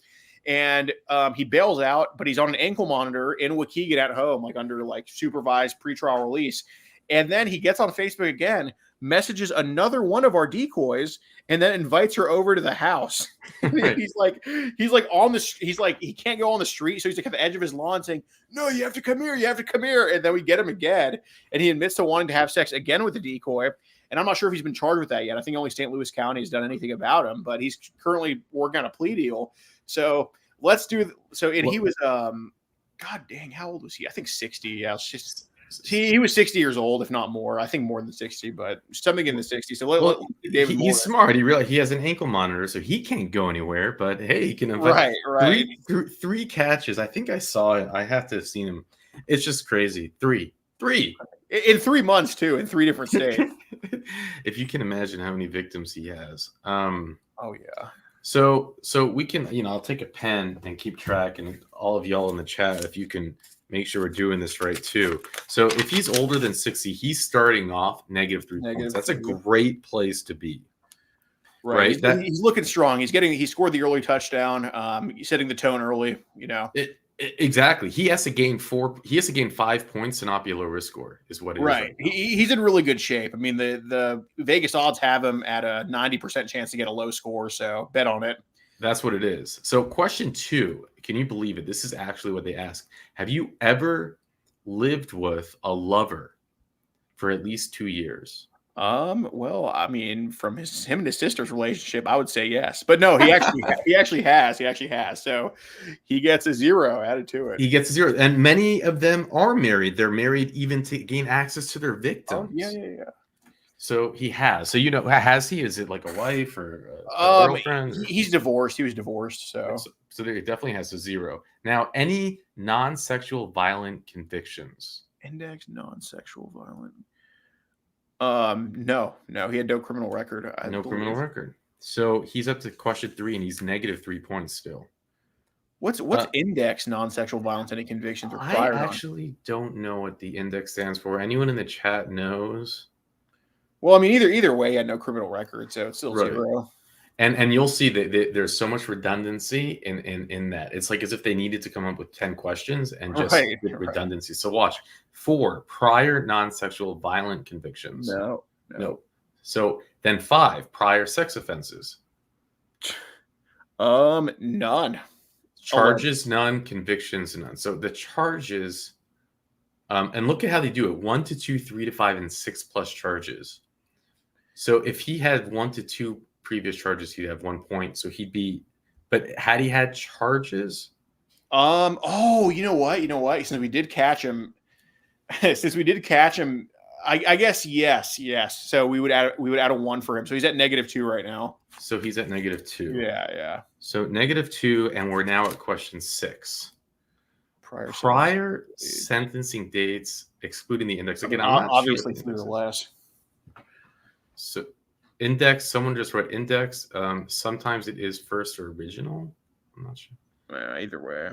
And he bails out, but he's on an ankle monitor in Waukegan at home, like under like supervised pretrial release. And then he gets on Facebook again, messages another one of our decoys, and then invites her over to the house. Right. He's like he can't go on the street, so he's like at the edge of his lawn saying, "No, you have to come here, you have to come here." And then we get him again, and he admits to wanting to have sex again with the decoy. And I'm not sure if he's been charged with that yet. I think only St. Louis County has done anything about him, but he's currently working on a plea deal. So let's do and he was God dang, how old was he? I think 60. Yeah, it's just he was 60 years old, if not more. I think more than 60, but something in the 60s. So he's smart. He realized he has an ankle monitor, so he can't go anywhere. But hey, he can invite right. Three catches. I think I saw it. I have to have seen him. It's just crazy. Three in 3 months too, in 3 different states. If you can imagine how many victims he has. Oh yeah. So we can, I'll take a pen and keep track, and all of y'all in the chat, if you can make sure we're doing this right too. So if he's older than 60, he's starting off -3 points. That's a great place to be. Right. He's looking strong. He scored the early touchdown, setting the tone early, Exactly. He has to gain 5 points to not be a low risk score, is what it is. Right. He's in really good shape. I mean, the Vegas odds have him at a 90% chance to get a low score, so bet on it. That's what it is. So question 2, can you believe it? This is actually what they ask. Have you ever lived with a lover for at least 2 years? Well, I mean, from him and his sister's relationship, I would say yes, but no, he actually has. So he gets a 0 added to it. He gets a 0, and many of them are married. They're married even to gain access to their victims. Oh, yeah. So he has. So has he? Is it like a wife or a girlfriend? He's divorced. He was divorced. So there definitely has a 0. Now, any non-sexual violent convictions? Index non-sexual violent. No, he had no criminal record. Criminal record. So he's up to question 3, and he's -3 points still. What's index non-sexual violence? Any convictions required? I actually don't know what the index stands for. Anyone in the chat knows? Well, I mean, either way, he had no criminal record, so it's still 0. And you'll see that there's so much redundancy in that. It's like as if they needed to come up with 10 questions and just with redundancy. So watch. 4, prior non-sexual violent convictions. No. So then 5, prior sex offenses. None. Charges, none. Convictions, none. So the charges, and look at how they do it: 1 to 2, 3 to 5, and 6+ charges. So if he had 1 to 2 previous charges, he'd have 1 point. So he'd be, but had he had charges? You know what? Since we did catch him, I guess yes. So we would add a 1 for him. So he's at -2 right now. So he's at -2. Yeah. So -2, and we're now at question 6. Prior sentencing dates, excluding the index. Again, I'm not obviously sure through the last. So index, someone just wrote index. Sometimes it is first or original. I'm not sure. Either way.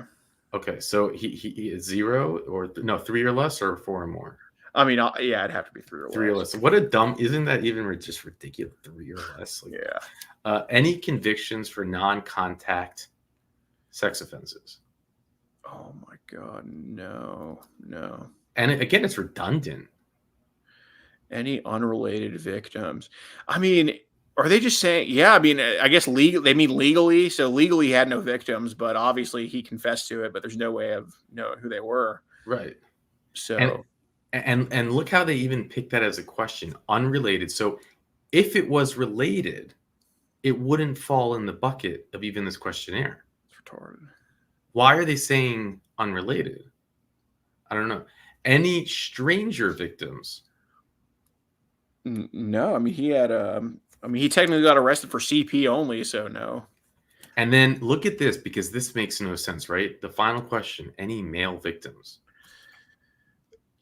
Okay, so he is 0 or 3 or less, or 4 or more. I mean, yeah, it'd have to be 3 or less. 3 or less. What a dumb! Isn't that even just ridiculous? 3 or less. Yeah. Any convictions for non-contact sex offenses? Oh my God, no. And again, it's redundant. Any unrelated victims? I mean, are they just saying? Yeah, I mean, I guess they mean legally. So legally, he had no victims, but obviously he confessed to it. But there's no way of knowing who they were. Right. So, and look how they even picked that as a question, unrelated. So if it was related, it wouldn't fall in the bucket of even this questionnaire. It's retarded. Why are they saying unrelated? I don't know. Any stranger victims? No, I mean he had he technically got arrested for CP only, so no. And then look at this, because this makes no sense, right? The final question: any male victims?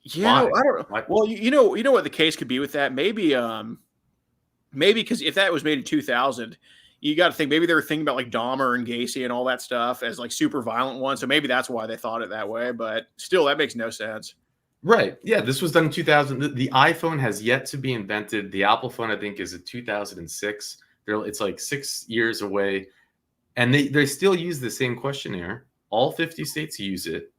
Yeah, Why? I don't. Why? Well, you know what the case could be with that? Maybe because if that was made in 2000, you got to think maybe they were thinking about like Dahmer and Gacy and all that stuff as like super violent ones. So maybe that's why they thought it that way. But still, that makes no sense. Right. Yeah, this was done in 2000. The iPhone has yet to be invented. The Apple phone, I think, is in 2006. It's like 6 years away. And they still use the same questionnaire. All 50 states use it.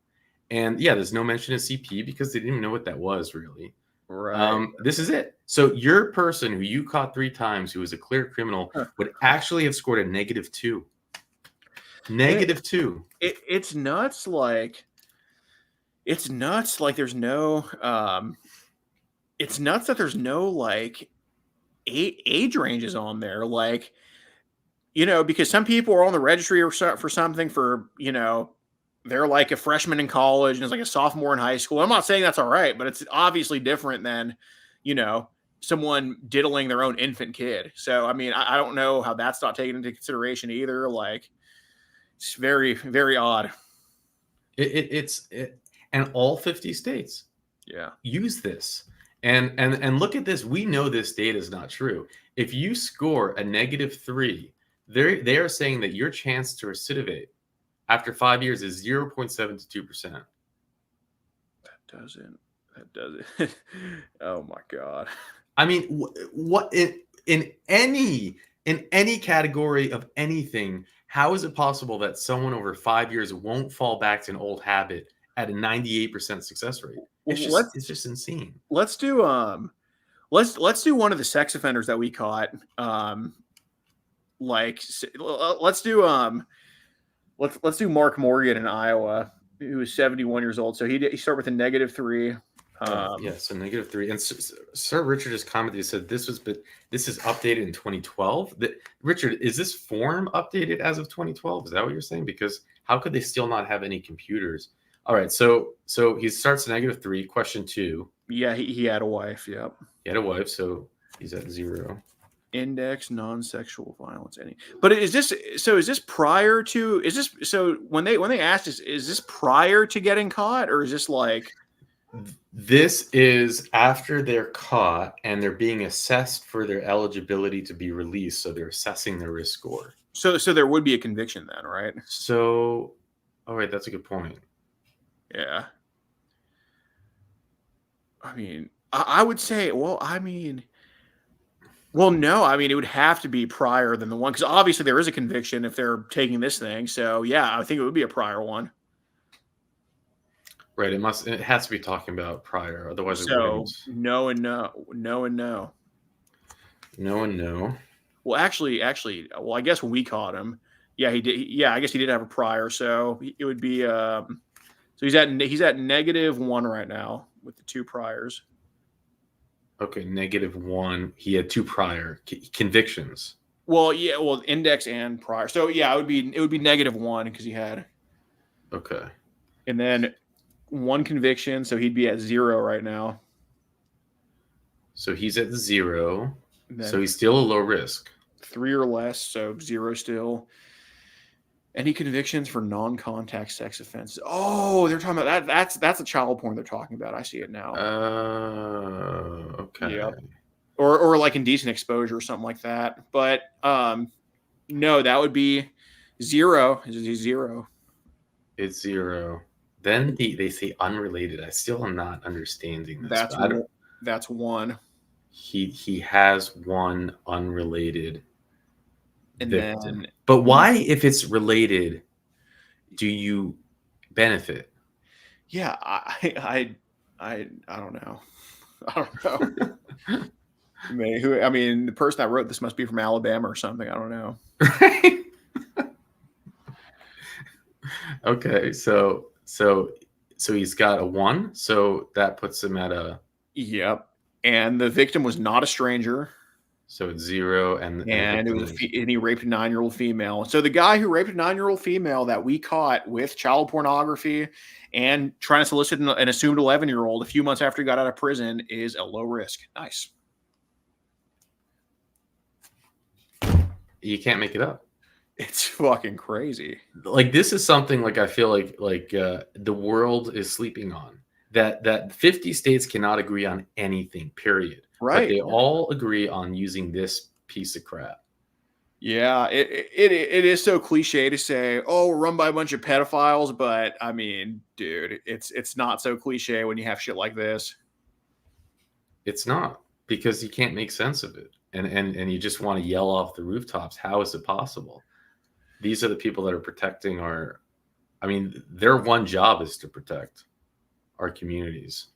And yeah, there's no mention of CP because they didn't even know what that was really. Right. This is it. So your person who you caught 3 times, who was a clear criminal, would actually have scored a -2. -2. It's nuts. Like it's nuts. Like there's no. It's nuts that there's no like age ranges on there. Like because some people are on the registry for something for they're like a freshman in college and it's like a sophomore in high school. I'm not saying that's all right, but it's obviously different than, someone diddling their own infant kid. So, I mean, I don't know how that's not taken into consideration either. Like, it's very, very odd. And all 50 states use this. And look at this. We know this data is not true. If you score a -3, they are saying that your chance to recidivate after 5 years is 0.72%. That doesn't. Oh my God. I mean, what in any category of anything, how is it possible that someone over 5 years won't fall back to an old habit at a 98% success rate? It's just insane. Let's do let's do one of the sex offenders that we caught. Let's do Mark Morgan in Iowa, who is 71 years old. So he started with a -3. So -3. And Sir Richard just commented. He said this is updated in 2012. Richard, is this form updated as of 2012? Is that what you're saying? Because how could they still not have any computers? All right, so he starts at -3. Question 2. Yeah, he had a wife. Yep, he had a wife, so he's at 0. Index non-sexual violence. But is this prior to? Is this so when they asked is this prior to getting caught, or is this like? This is after they're caught and they're being assessed for their eligibility to be released. So they're assessing their risk score. So there would be a conviction then, right? So, all right, that's a good point. Yeah. I mean, I would say, well, no. I mean, it would have to be prior than the one, because obviously there is a conviction if they're taking this thing. So yeah, I think it would be a prior one. Right. It has to be talking about prior. Otherwise, no and no. No and no. Well, actually, I guess when we caught him, yeah, he did. Yeah, I guess he did have a prior. So it would be. So he's at -1 right now with the 2 priors. Okay, -1. He had 2 prior convictions. Well, yeah, index and prior. So yeah, it would be -1 because he had. Okay. And then 1 conviction, so he'd be at 0 right now. So he's at 0. So he's still a low risk. 3 or less, so 0 still. Any convictions for non-contact sex offenses? Oh, they're talking about that. That's a child porn they're talking about. I see it now. Okay. Yeah. Or like indecent exposure or something like that. But no, that would be 0. It's 0. It's 0. Then they say unrelated. I still am not understanding this. That's 1. He has 1 unrelated and victim. But why, if it's related, do you benefit? Yeah, I don't know. I don't know. I mean, the person that wrote this must be from Alabama or something. I don't know. Okay, so he's got a 1, so that puts him at a. Yep, and the victim was not a stranger. So it's 0, and it was and he raped a 9-year-old female. So the guy who raped a 9-year-old female that we caught with child pornography and trying to solicit an assumed 11-year-old a few months after he got out of prison is a low risk. Nice. You can't make it up. It's fucking crazy. Like this is something like I feel like the world is sleeping on. That 50 states cannot agree on anything, period. Right. But they all agree on using this piece of crap. Yeah, it is so cliche to say, oh, we're run by a bunch of pedophiles, but I mean, dude, it's not so cliche when you have shit like this. It's not, because you can't make sense of it. And you just want to yell off the rooftops. How is it possible? These are the people that are protecting their one job is to protect our communities.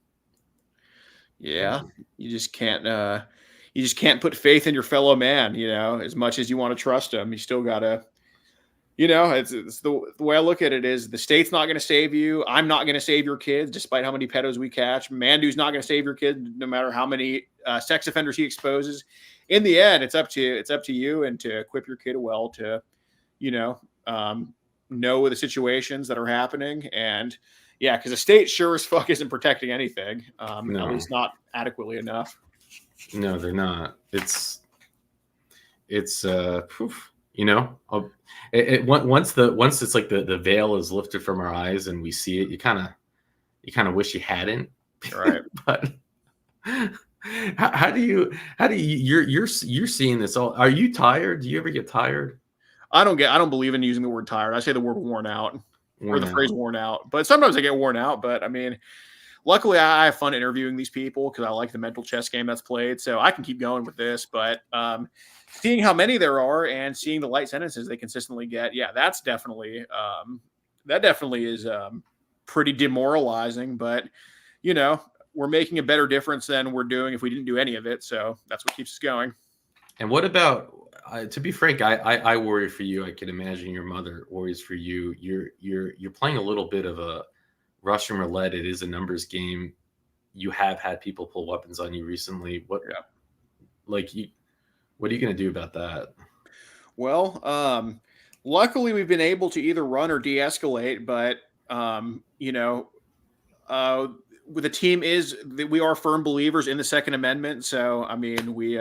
Yeah, you just can't put faith in your fellow man, as much as you want to trust him. You still gotta, it's the way I look at it is the state's not going to save you. I'm not going to save your kids, despite how many pedos we catch. Mandoo's not going to save your kid, no matter how many sex offenders he exposes. In the end, it's up to you and to equip your kid well to, know the situations that are happening. And yeah, because the state sure as fuck isn't protecting anything, at least not adequately enough. No, they're not. It's once it's like the veil is lifted from our eyes and we see it, you kind of wish you hadn't. Right. But how do you you're seeing this all? Are you tired? Do you ever get tired? I don't believe in using the word tired. I say the word worn out. Or the phrase worn out. But sometimes I get worn out. But I mean, luckily I have fun interviewing these people because I like the mental chess game that's played. So I can keep going with this. But seeing how many there are and seeing the light sentences they consistently get, yeah, that's definitely is pretty demoralizing. But we're making a better difference than we're doing if we didn't do any of it. So that's what keeps us going. And what about? To be frank, I worry for you. I can imagine your mother worries for you. You're playing a little bit of a Russian roulette. It is a numbers game. You have had people pull weapons on you recently. What are you going to do about that? Well, luckily we've been able to either run or de-escalate, but the team we are firm believers in the Second Amendment. So I mean, we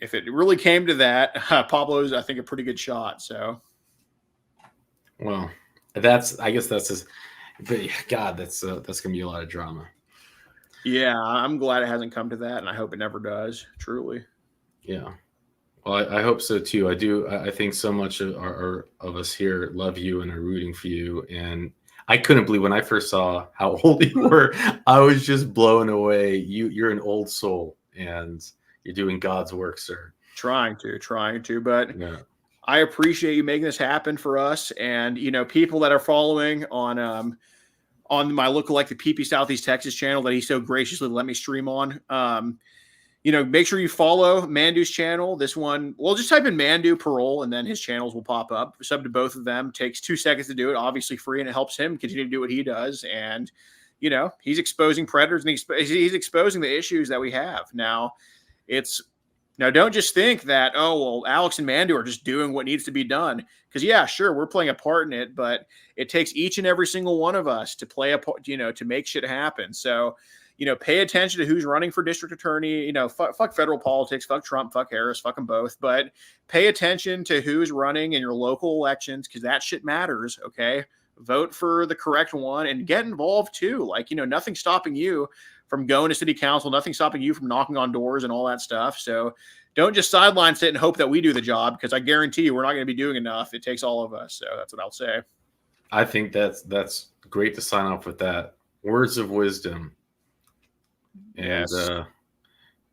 if it really came to that, Pablo's, I think, a pretty good shot. So, well, I guess that's his. But God, that's gonna be a lot of drama. Yeah, I'm glad it hasn't come to that, and I hope it never does. Truly. Yeah. Well, I hope so too. I do. I think so much of us here love you and are rooting for you. And I couldn't believe when I first saw how old you were. I was just blown away. You're an old soul, and you're doing God's work, sir. Trying to, but yeah. I appreciate you making this happen for us. And, people that are following on my lookalike, the PP Southeast Texas channel that he so graciously let me stream on, make sure you follow Mandoo's channel. This one, well, just type in Mandoo Parole and then his channels will pop up. Sub to both of them. Takes 2 seconds to do it, obviously free, and it helps him continue to do what he does. And, he's exposing predators and he's exposing the issues that we have. Now, don't just think that, oh, well, Alex and Mandoo are just doing what needs to be done. Because, yeah, sure, we're playing a part in it, but it takes each and every single one of us to play a part, to make shit happen. So, pay attention to who's running for district attorney. Fuck federal politics, fuck Trump, fuck Harris, fuck them both. But pay attention to who's running in your local elections because that shit matters, okay? Vote for the correct one and get involved too. Nothing's stopping you from going to city council, nothing stopping you from knocking on doors and all that stuff. So don't just sideline sit and hope that we do the job because I guarantee you we're not going to be doing enough. It takes all of us. So that's what I'll say. I think that's great to sign off with that. Words of wisdom. And yes.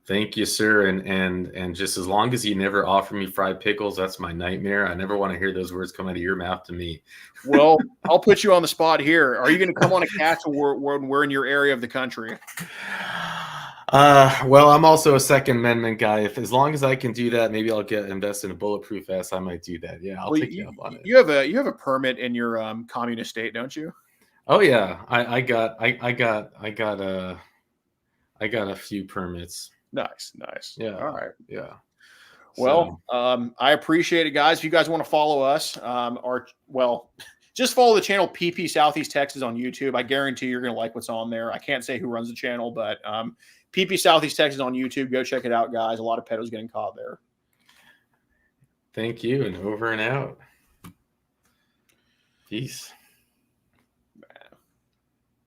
Thank you, sir. And just as long as you never offer me fried pickles, that's my nightmare. I never want to hear those words come out of your mouth to me. Well, I'll put you on the spot here. Are you going to come on a catch when we're in your area of the country? Well, I'm also a Second Amendment guy. As long as I can do that, maybe I'll invest in a bulletproof vest. I might do that. Yeah, I'll take you up on it. You have a permit in your communist state, don't you? Oh yeah, I got a few permits. Nice. Yeah. All right. Yeah. Well, I appreciate it, guys. If you guys want to follow us, just follow the channel PP Southeast Texas on YouTube. I guarantee you're going to like what's on there. I can't say who runs the channel, but PP Southeast Texas on YouTube. Go check it out, guys. A lot of pedos getting caught there. Thank you, and over and out. Peace.